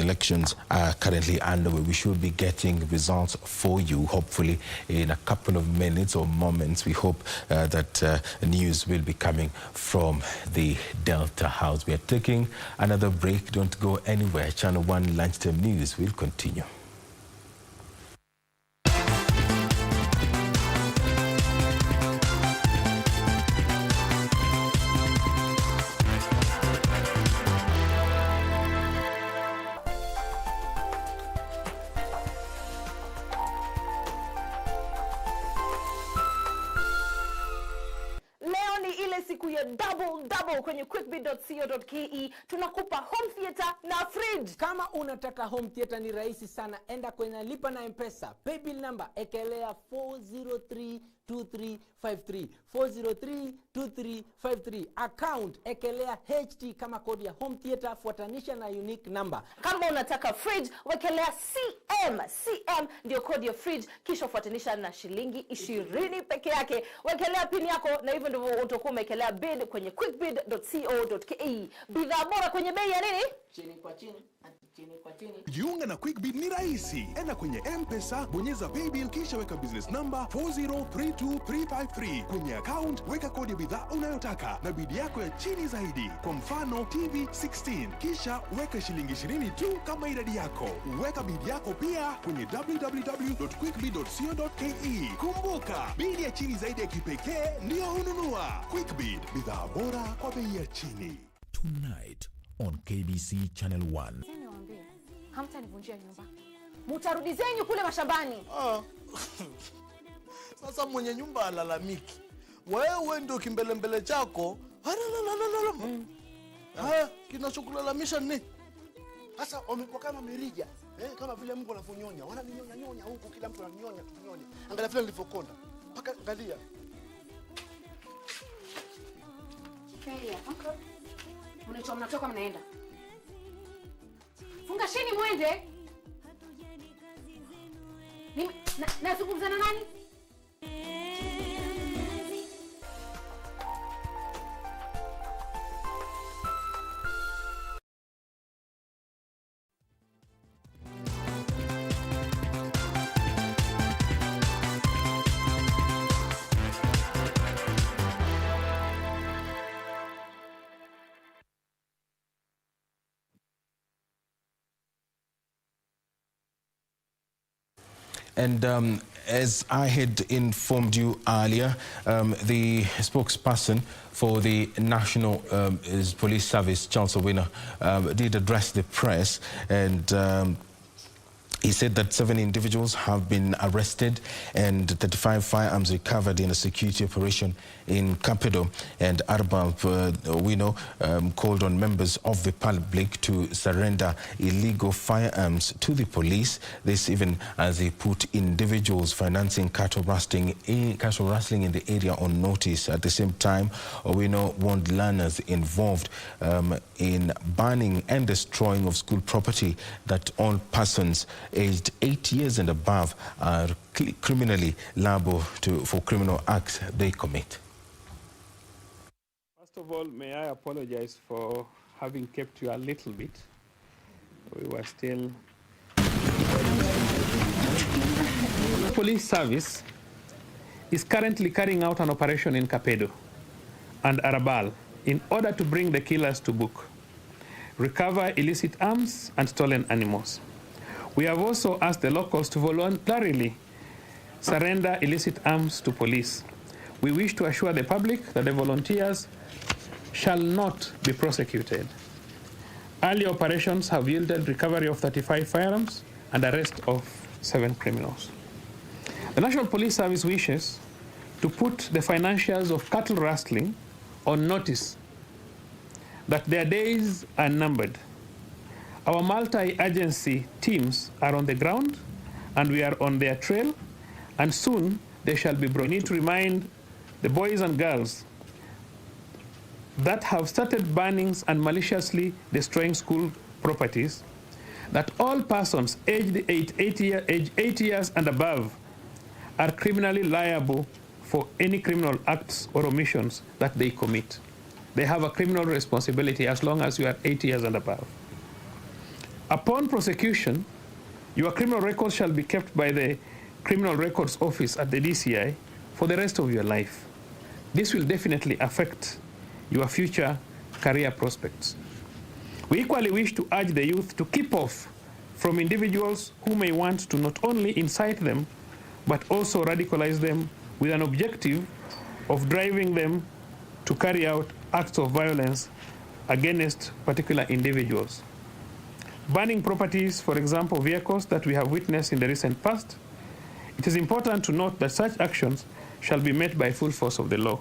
elections are currently underway. We should be getting results for you, hopefully in a couple of minutes or moments. We hope that news will be coming from the Delta House. We are taking another break. Don't go anywhere. Channel 1 Lunchtime News will continue. Leo ni ile siku ya double double kwenye quickbid.co.ke. Tunakupa home theater na fridge. Kama unataka home theater ni rahisi sana, enda kwenye lipa na M-Pesa, paybill number ekelea 4032353, 4032353, account ekelea HT kama kodi ya home theater, fuatanisha na unique number. Kama unataka fridge, wekelea CM ndio kodi ya fridge, kisha fuatanisha na shilingi 20 peke yake. Wekelea pin yako na hivyo ndivyo utakuwa umekelea bid kwenye quickbid.co.ke. Bidhaa bora kwenye bei ya nini? Chini kwa chini. Jiunga na QuickBid ni rahisi. Enda kwenye M-Pesa, bonyeza paybill kisha weka business number 4032353. Kwenye account weka kodi ya bidhaa unayotaka na bidi yako ya chini zaidi. Kwa mfano TV 16, kisha weka shilingi 20 tu kama idadi yako. Weka bidi yako pia kwenye www.quickbid.co.ke. Kumbuka, bidi ya chini zaidi ya kipekee ndio hununua. QuickBid, bidhaa bora kwa bei ya chini. Tonight on KBC Channel 1. Hamtanivunjia nyumba. Mutarudi zenyu kule mashambani. Sasa mwenye nyumba alalamiki. Wewe ndio kimbelembele chako. Kinachokulalamisha nini? Sasa wamekuwa kama mirija. Kama vile Mungu anavyonyonya. Wananyonya huko, kila mtu ananyonya. Angalia vile nilivyokonda. Paka angalia. Kaya, unatoka mnatoka mnaenda. Funga sheni mwende. Nazungumza na nani? And as I had informed you earlier, the spokesperson for the National Police Service, Charles Owino, did address the press, and he said that 7 individuals have been arrested and 35 firearms recovered in a security operation in Capido. And Arbab Owino called on members of the public to surrender illegal firearms to the police. This even as he put individuals financing cattle rustling in the area on notice. At the same time, Owino warned learners involved in burning and destroying of school property that all persons aged 8 years and above are criminally liable for criminal acts they commit. First of all, may I apologize for having kept you a little bit. We were still... The police service is currently carrying out an operation in Capedo and Arabal in order to bring the killers to book, recover illicit arms and stolen animals. We have also asked the locals to voluntarily surrender illicit arms to police. We wish to assure the public that the volunteers shall not be prosecuted. Early operations have yielded recovery of 35 firearms and arrest of 7 criminals. The National Police Service wishes to put the financiers of cattle rustling on notice that their days are numbered. Our multi-agency teams are on the ground and we are on their trail, and soon they shall be brought. We need to remind the boys and girls that have started burnings and maliciously destroying school properties that all persons aged 8 years and above are criminally liable for any criminal acts or omissions that they commit. They have a criminal responsibility as long as you are 8 years and above. Upon prosecution, your criminal records shall be kept by the Criminal Records Office at the DCI for the rest of your life. This will definitely affect your future career prospects. We equally wish to urge the youth to keep off from individuals who may want to not only incite them, but also radicalize them with an objective of driving them to carry out acts of violence against particular individuals. Burning properties, for example, vehicles that we have witnessed in the recent past, it is important to note that such actions shall be met by full force of the law.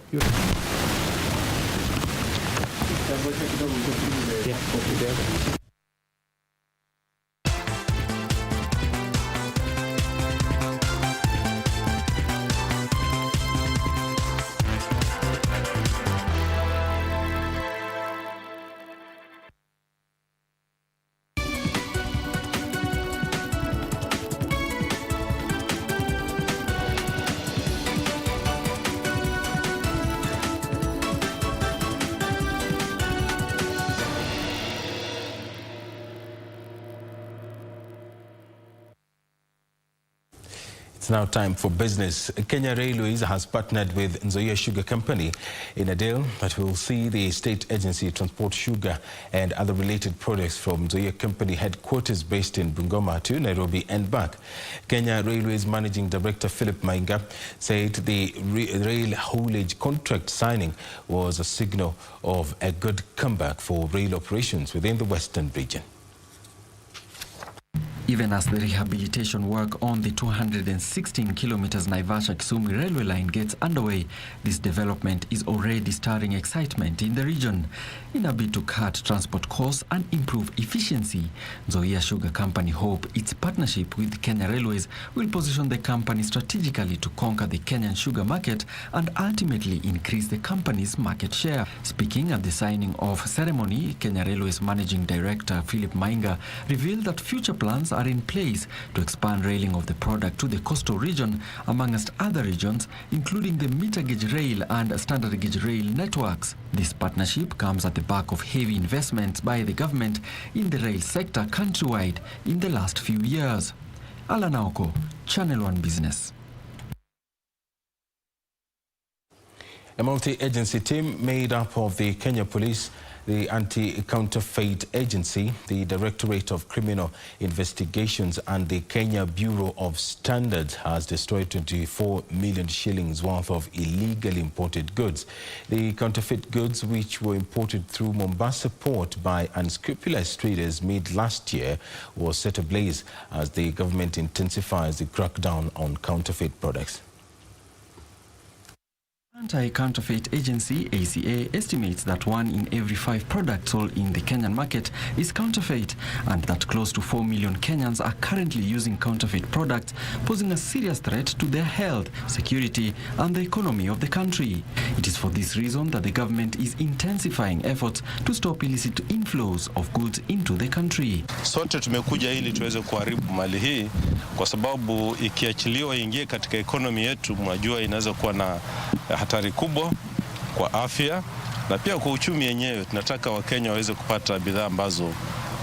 It's now time for business. Kenya Railways has partnered with Nzoia Sugar Company in a deal that will see the state agency transport sugar and other related products from Nzoia Company headquarters based in Bungoma to Nairobi and back. Kenya Railways Managing Director Philip Mainga said the rail haulage contract signing was a signal of a good comeback for rail operations within the Western region. Even as the rehabilitation work on the 216 kilometers Naivasha-Kisumu railway line gets underway, this development is already stirring excitement in the region. In a bid to cut transport costs and improve efficiency, Nzoia Sugar Company hope its partnership with Kenya Railways will position the company strategically to conquer the Kenyan sugar market and ultimately increase the company's market share. Speaking at the signing off ceremony, Kenya Railways Managing Director Philip Mainga revealed that future plans are in place to expand railing of the product to the coastal region, amongst other regions, including the meter gauge rail and standard gauge rail networks. This partnership comes at the back of heavy investments by the government in the rail sector countrywide in the last few years. Alan Aoko, Channel 1 Business. A multi-agency team made up of the Kenya Police, the Anti-Counterfeit Agency, the Directorate of Criminal Investigations and the Kenya Bureau of Standards has destroyed 24 million shillings worth of illegally imported goods. The counterfeit goods, which were imported through Mombasa port by unscrupulous traders mid last year, was set ablaze as the government intensifies the crackdown on counterfeit products. Anti-Counterfeit Agency, ACA, estimates that 1 in every 5 products sold in the Kenyan market is counterfeit, and that close to 4 million Kenyans are currently using counterfeit products, posing a serious threat to their health, security, and the economy of the country. It is for this reason that the government is intensifying efforts to stop illicit inflows of goods into the country. Sote tumekuja ili tuweze kuharibu mali hii kwa sababu ikiachiliwa ingie katika economy yetu, mnajua inaweza kuwa na hatari kubwa kwa afya na pia kwa uchumi yenyewe. Tunataka Wakenya waweze kupata bidhaa ambazo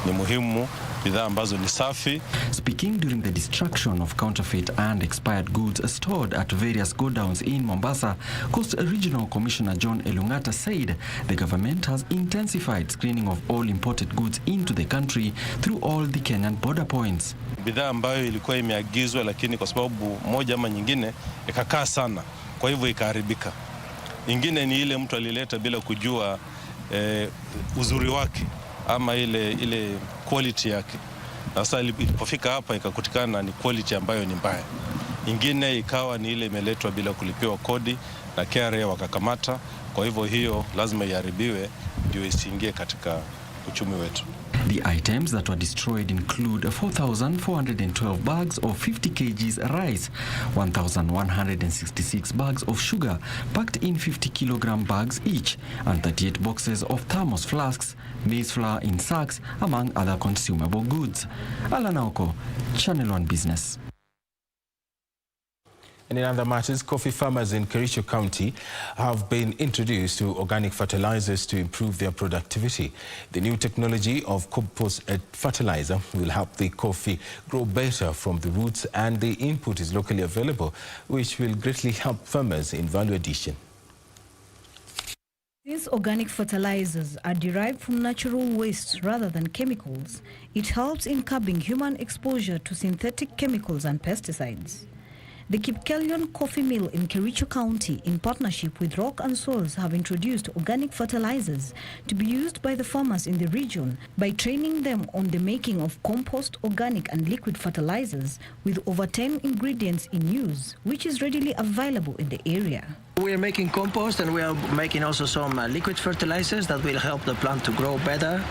ni muhimu, bidhaa ambazo ni safi. Speaking during the destruction of counterfeit and expired goods stored at various godowns in Mombasa, Coast Regional Commissioner John Elungata said the government has intensified screening of all imported goods into the country through all the Kenyan border points. Bidhaa ambayo ilikuwa imeagizwa lakini kwa sababu moja ama nyingine ikakaa sana, kwa hivyo ikaharibika. Ingine ni ile mtu alileta bila kujua uzuri wake ama ile quality yake. Sasa ilipofika hapa ikakutikana ni quality ambayo ni mbaya. Ingine ikawa ni ile imeletwa bila kulipiwa kodi na KRA wakakamata. Kwa hivyo hiyo lazima iharibiwe ndio isiingie katika uchumi wetu. The items that were destroyed include 4,412 bags of 50 kgs rice, 1,166 bags of sugar packed in 50 kilogram bags each, and 38 boxes of thermos flasks, maize flour in sacks, among other consumable goods. Alan Aoko, Channel 1 Business. And in other matters, coffee farmers in Kericho County have been introduced to organic fertilizers to improve their productivity. The new technology of compost fertilizer will help the coffee grow better from the roots, and the input is locally available, which will greatly help farmers in value addition. These organic fertilizers are derived from natural wastes rather than chemicals. It helps in curbing human exposure to synthetic chemicals and pesticides. The Kipkelion Coffee Mill in Kericho County, in partnership with Rock and Soils, have introduced organic fertilizers to be used by the farmers in the region by training them on the making of compost, organic and liquid fertilizers with over 10 ingredients in use, which is readily available in the area. We are making compost and we are making also some liquid fertilizers that will help the plant to grow better.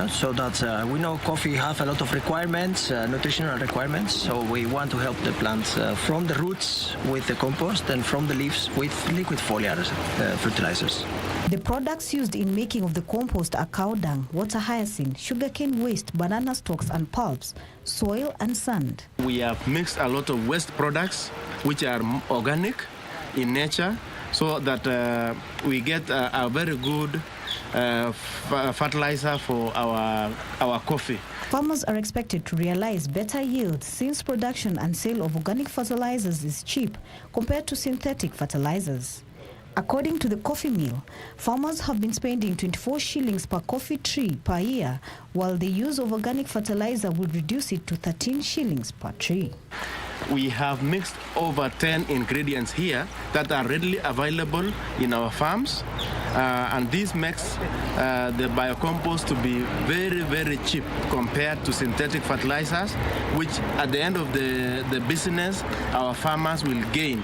So that we know coffee have a lot of requirements, nutritional requirements. So we want to help the plants from the roots with the compost and from the leaves with liquid foliar fertilizers. The products used in making of the compost are cow dung, water hyacinth, sugarcane waste, banana stalks and pulps, soil and sand. We have mixed a lot of waste products which are organic in nature, so that we get a very good fertilizer for our coffee. Farmers are expected to realize better yields since production and sale of organic fertilizers is cheap compared to synthetic fertilizers. According to the coffee mill, farmers have been spending 24 shillings per coffee tree per year, while the use of organic fertilizer will reduce it to 13 shillings per tree. We have mixed over 10 ingredients here that are readily available in our farms, and this makes the biocompost to be very, very cheap compared to synthetic fertilizers, which at the end of the business, our farmers will gain.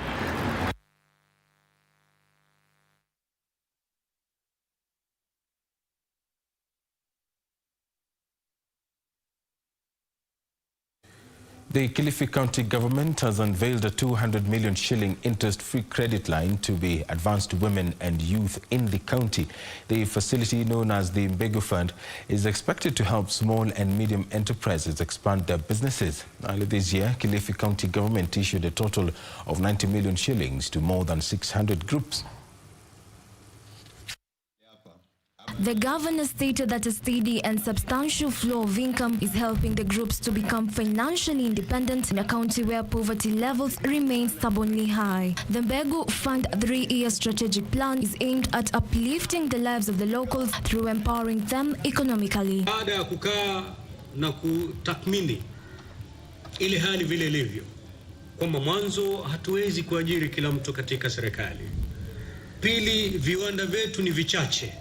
The Kilifi County government has unveiled a 200 million shilling interest-free credit line to be advanced to women and youth in the county. The facility, known as the Mbegu Fund, is expected to help small and medium enterprises expand their businesses. Earlier this year, Kilifi County government issued a total of 90 million shillings to more than 600 groups. The governor stated that a steady and substantial flow of income is helping the groups to become financially independent in a county where poverty levels remain stubbornly high. The Mbegu Fund 3-year strategic plan is aimed at uplifting the lives of the locals through empowering them economically. Baada ya kukaa na kutathmini ile hali vile ilivyo, kwamba mwanzo hatuwezi kuajiri kila mtu katika serikali. Pili, viwanda vyetu ni vichache,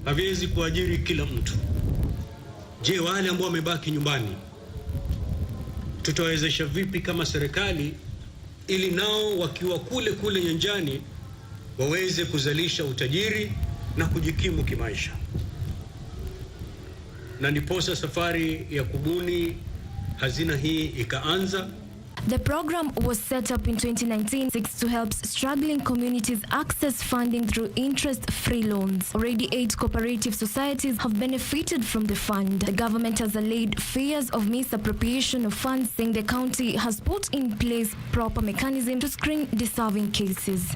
haviwezi kuajiri kila mtu. Je, wale ambao wamebaki nyumbani tutawezesha vipi kama serikali ili nao wakiwa kule nyanjani waweze kuzalisha utajiri na kujikimu kimaisha? Na ndiposa safari ya kubuni hazina hii ikaanza. The program was set up in 2019 to help struggling communities access funding through interest-free loans. Already 8 cooperative societies have benefited from the fund. The government has allayed fears of misappropriation of funds, saying the county has put in place proper mechanism to screen deserving cases.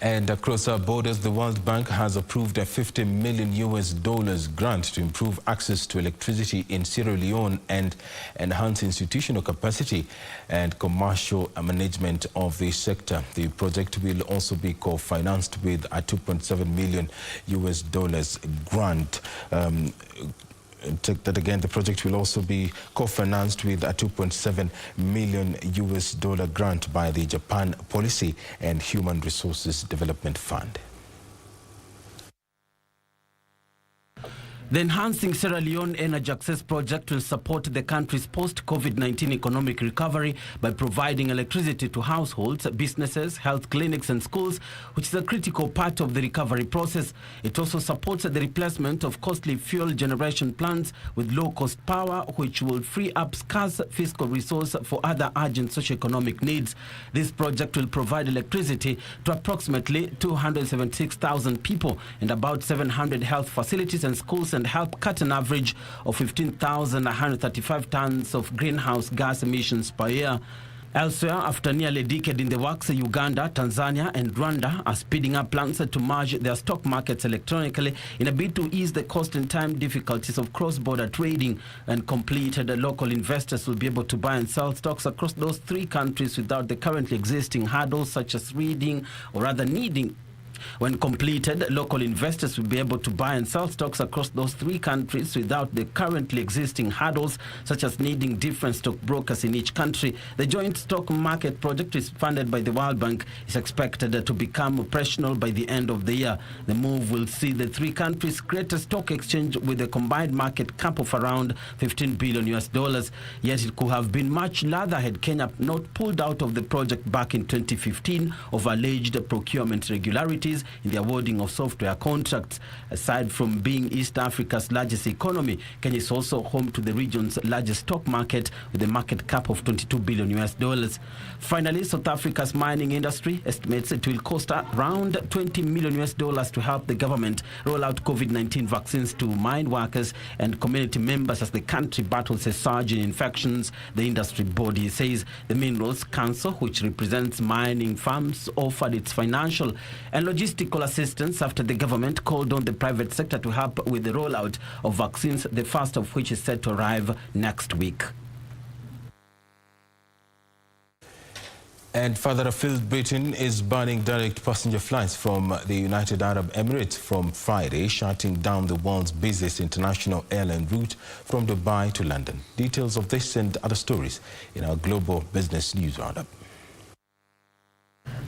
And across our borders, the World Bank has approved a $50 million grant to improve access to electricity in Sierra Leone and enhance institutional capacity and commercial management of the sector. The project will also be co-financed with a $2.7 million grant. Take that again, the project will also be co-financed with a $2.7 million grant by the Japan Policy and Human Resources Development Fund. The Enhancing Sierra Leone Energy Access Project will support the country's post-COVID-19 economic recovery by providing electricity to households, businesses, health clinics and schools, which is a critical part of the recovery process. It also supports the replacement of costly fuel generation plants with low-cost power, which will free up scarce fiscal resource for other urgent socio-economic needs. This project will provide electricity to approximately 276,000 people and about 700 health facilities and schools, and help cut an average of 15,135 tons of greenhouse gas emissions per year. Elsewhere, after nearly a decade in the works, Uganda, Tanzania and Rwanda are speeding up plans to merge their stock markets electronically in a bid to ease the cost and time difficulties of cross-border trading. And completed, local investors will be able to buy and sell stocks across those 3 countries without the currently existing hurdles such as needing When completed, local investors will be able to buy and sell stocks across those 3 countries without the currently existing hurdles, such as needing different stockbrokers in each country. The joint stock market project is funded by the World Bank. Is expected to become operational by the end of the year. The move will see the 3 countries create a stock exchange with a combined market cap of around $15 billion. Yet it could have been much larger had Kenya not pulled out of the project back in 2015 of alleged procurement irregularities in the awarding of software contracts. Aside from being East Africa's largest economy, Kenya is also home to the region's largest stock market with a market cap of $22 billion. Finally, South Africa's mining industry estimates it will cost around $20 million to help the government roll out COVID-19 vaccines to mine workers and community members as the country battles a surge in infections. The industry body says the Minerals Council, which represents mining firms, offered its financial and logistical assistance after the government called on the private sector to help with the rollout of vaccines, the first of which is set to arrive next week. And further afield, Britain is banning direct passenger flights from the United Arab Emirates from Friday, shutting down the world's busiest international airline route from Dubai to London. Details of this and other stories in our Global Business News Roundup.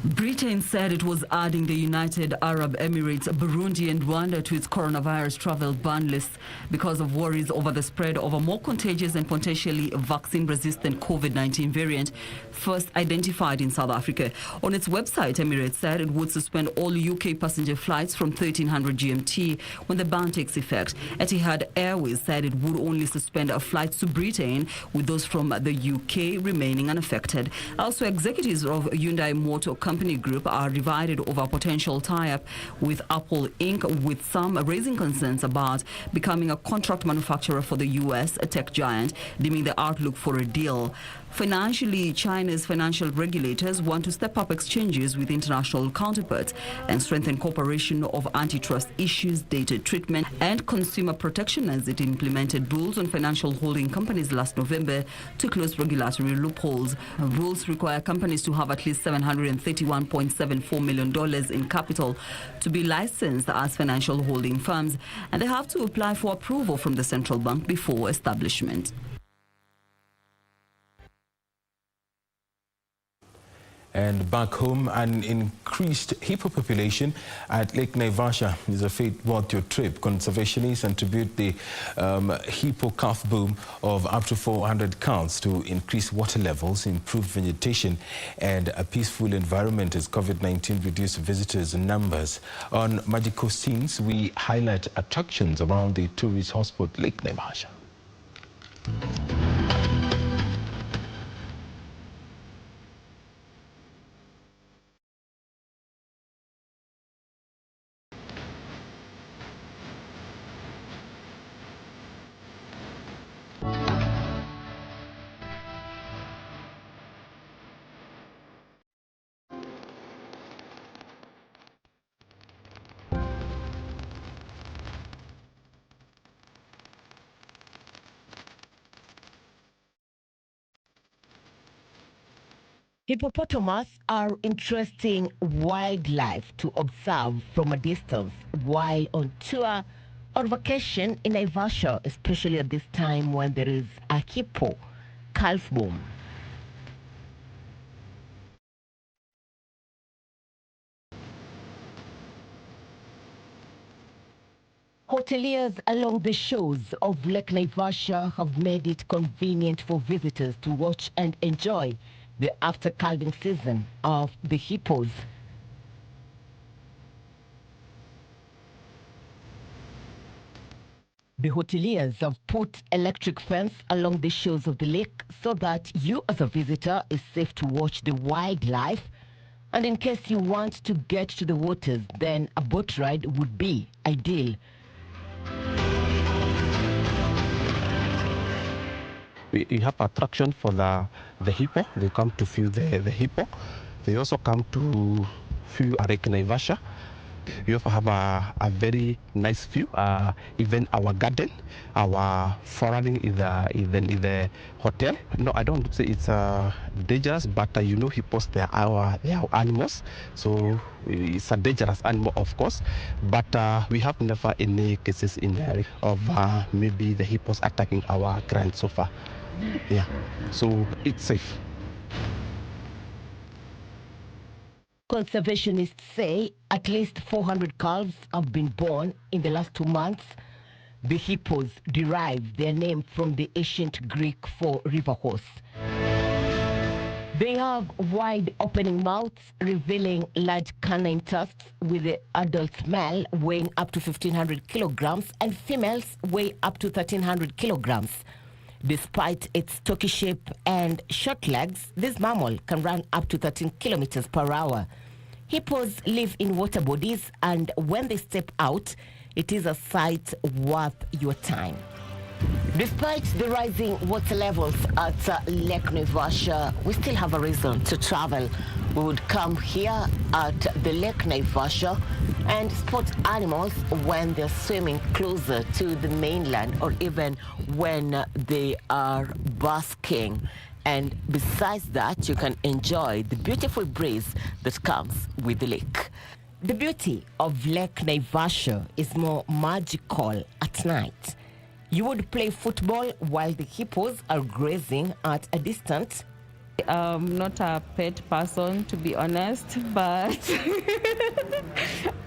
Britain said it was adding the United Arab Emirates, Burundi and Rwanda to its coronavirus travel ban list because of worries over the spread of a more contagious and potentially vaccine-resistant COVID-19 variant first identified in South Africa. On its website, Emirates said it would suspend all UK passenger flights from 1300 GMT when the ban takes effect. Etihad Airways said it would only suspend flights to Britain, with those from the UK remaining unaffected. Also, executives of Hyundai Motor Company Group are divided over a potential tie-up with Apple Inc., with some raising concerns about becoming a contract manufacturer for the US tech giant, deeming the outlook for a deal. Financially, China's financial regulators want to step up exchanges with international counterparts and strengthen cooperation of antitrust issues, data treatment, and consumer protection as it implemented rules on financial holding companies last November to close regulatory loopholes. Rules require companies to have at least $731.74 million in capital to be licensed as financial holding firms, and they have to apply for approval from the central bank before establishment. And back home, an increased hippo population at Lake Naivasha is a fate worth your trip. Conservationists attribute the hippo calf boom of up to 400 counts to increased water levels, improved vegetation, and a peaceful environment as COVID-19 reduced visitors' numbers. On Magical Scenes, we highlight attractions around the tourist hotspot Lake Naivasha. Hippopotamus are interesting wildlife to observe from a distance while on tour or vacation in Naivasha, especially at this time when there is a hippo calf boom. Hoteliers along the shores of Lake Naivasha have made it convenient for visitors to watch and enjoy the after-calving season of the hippos. The hoteliers have put electric fence along the shores of the lake so that you as a visitor is safe to watch the wildlife. And in case you want to get to the waters, then a boat ride would be ideal. We have attraction for the hippo. They come to view the hippo. They also come to view Lake Naivasha. We also have a very nice view. Even our garden, our surrounding is the hotel. No, I don't say it's dangerous, but hippos, they are animals, so it's a dangerous animal, of course. But we have never any cases in there of maybe the hippos attacking our grand so far. Yeah, so it's safe. Conservationists say at least 400 calves have been born in the last 2 months. The hippos derive their name from the ancient Greek for river horse. They have wide opening mouths, revealing large canine tusks, with the adults male weighing up to 1,500 kilograms and females weigh up to 1,300 kilograms. Despite its stocky shape and short legs, this mammal can run up to 13 kilometers per hour. Hippos live in water bodies, and when they step out, it is a sight worth your time. Despite the rising water levels at Lake Naivasha, we still have a reason to travel. We would come here at the Lake Naivasha and spot animals when they're swimming closer to the mainland, or even when they are basking. And besides that, you can enjoy the beautiful breeze that comes with the lake. The beauty of Lake Naivasha is more magical at night. You would play football while the hippos are grazing at a distance. I'm not a pet person, to be honest, but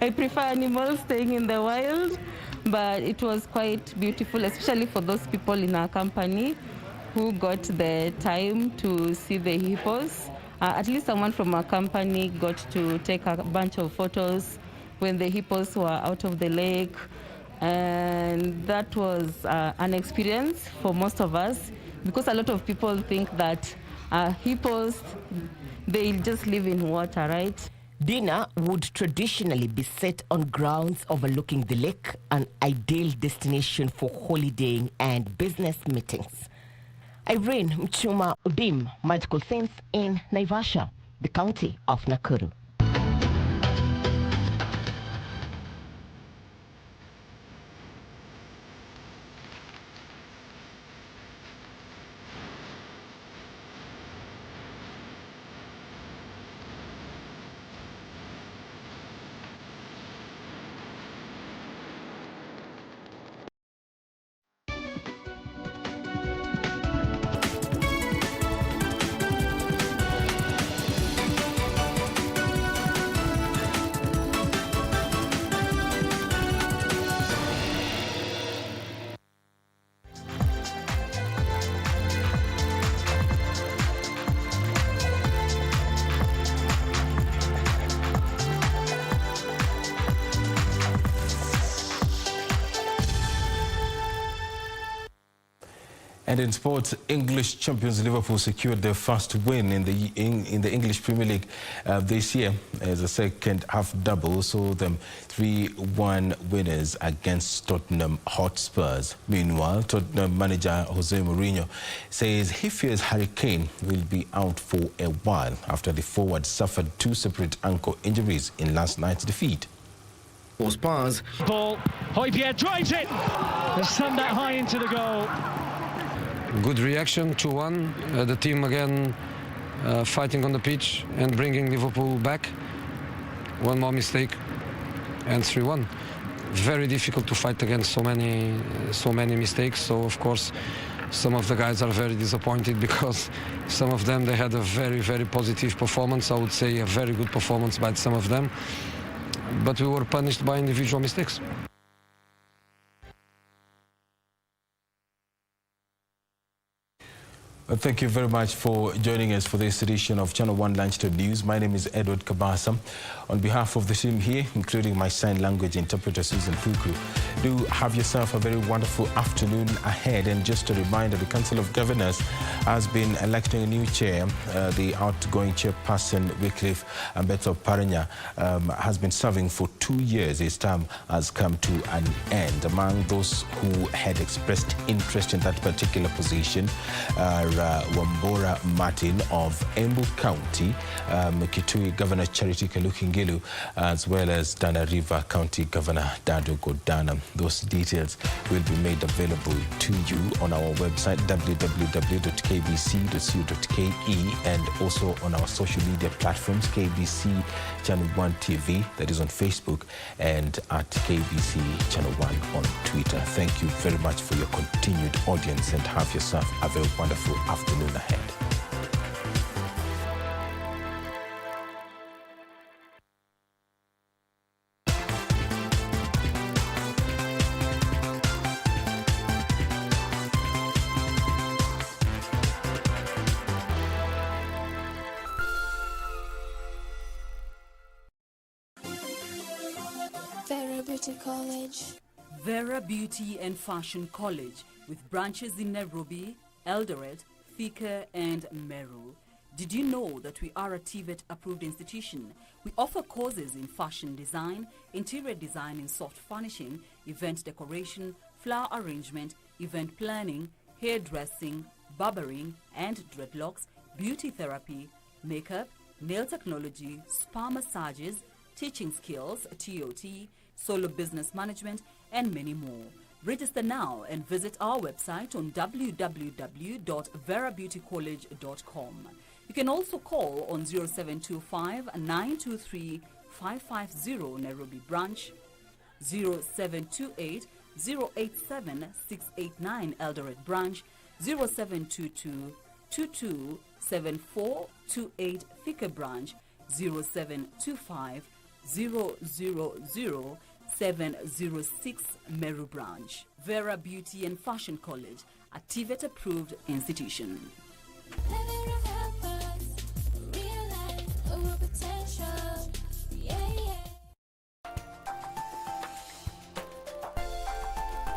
I prefer animals staying in the wild. But it was quite beautiful, especially for those people in our company who got the time to see the hippos. At least someone from our company got to take a bunch of photos when the hippos were out of the lake. And that was an experience for most of us, because a lot of people think that hippos, they just live in water, right? Dinner would traditionally be set on grounds overlooking the lake, an ideal destination for holidaying and business meetings. Irene Mchuma Udim, Magical Scenes in Naivasha, the county of Nakuru. And in sports, English champions Liverpool secured their first win in the English Premier League this year as a second half double saw them 3-1 winners against Tottenham Hotspurs. Meanwhile, Tottenham manager Jose Mourinho says he fears Harry Kane will be out for a while after the forward suffered 2 separate ankle injuries in last night's defeat. For Spurs. Ball, Højbjerg drives it! They send that high into the goal. Good reaction, 2-1. The team again fighting on the pitch and bringing Liverpool back. One more mistake and 3-1. Very difficult to fight against so many mistakes. So of course, some of the guys are very disappointed because some of them, they had a very, very positive performance. I would say a very good performance by some of them. But we were punished by individual mistakes. Well, thank you very much for joining us for this edition of Channel 1 Lunchtime News. My name is Edward Kabasa. On behalf of the team here, including my sign language interpreter Susan Fuku, do have yourself a very wonderful afternoon ahead. And just a reminder, the Council of Governors has been electing a new chair. The outgoing chairperson, Wycliffe Ambeto Parenya, has been serving for 2 2 years, his term has come to an end. Among those who had expressed interest in that particular position are Wambora Martin of Embu County, Kitui Governor Charity Kalukingilu, as well as Tana River County Governor Dado Godana. Those details will be made available to you on our website www.kbc.co.ke and also on our social media platforms, KBC Channel 1 TV, that is on Facebook, and at KBC Channel 1 on Twitter. Thank you very much for your continued audience and have yourself a very wonderful afternoon ahead. Vera Beauty College. Vera Beauty and Fashion College, with branches in Nairobi, Eldoret, Thika, and Meru. Did you know that we are a TVET approved institution? We offer courses in fashion design, interior design in soft furnishing, event decoration, flower arrangement, event planning, hairdressing, barbering and dreadlocks, beauty therapy, makeup, nail technology, spa massages, teaching skills, TOT, solo business management, and many more. Register now and visit our website on www.verabeautycollege.com. You can also call on 0725-923-550 Nairobi branch, 0728-087-689 Eldoret branch, 0722-227428 Thika branch, 0725-000-706 Meru branch. Vera Beauty and Fashion College, a TVET approved institution.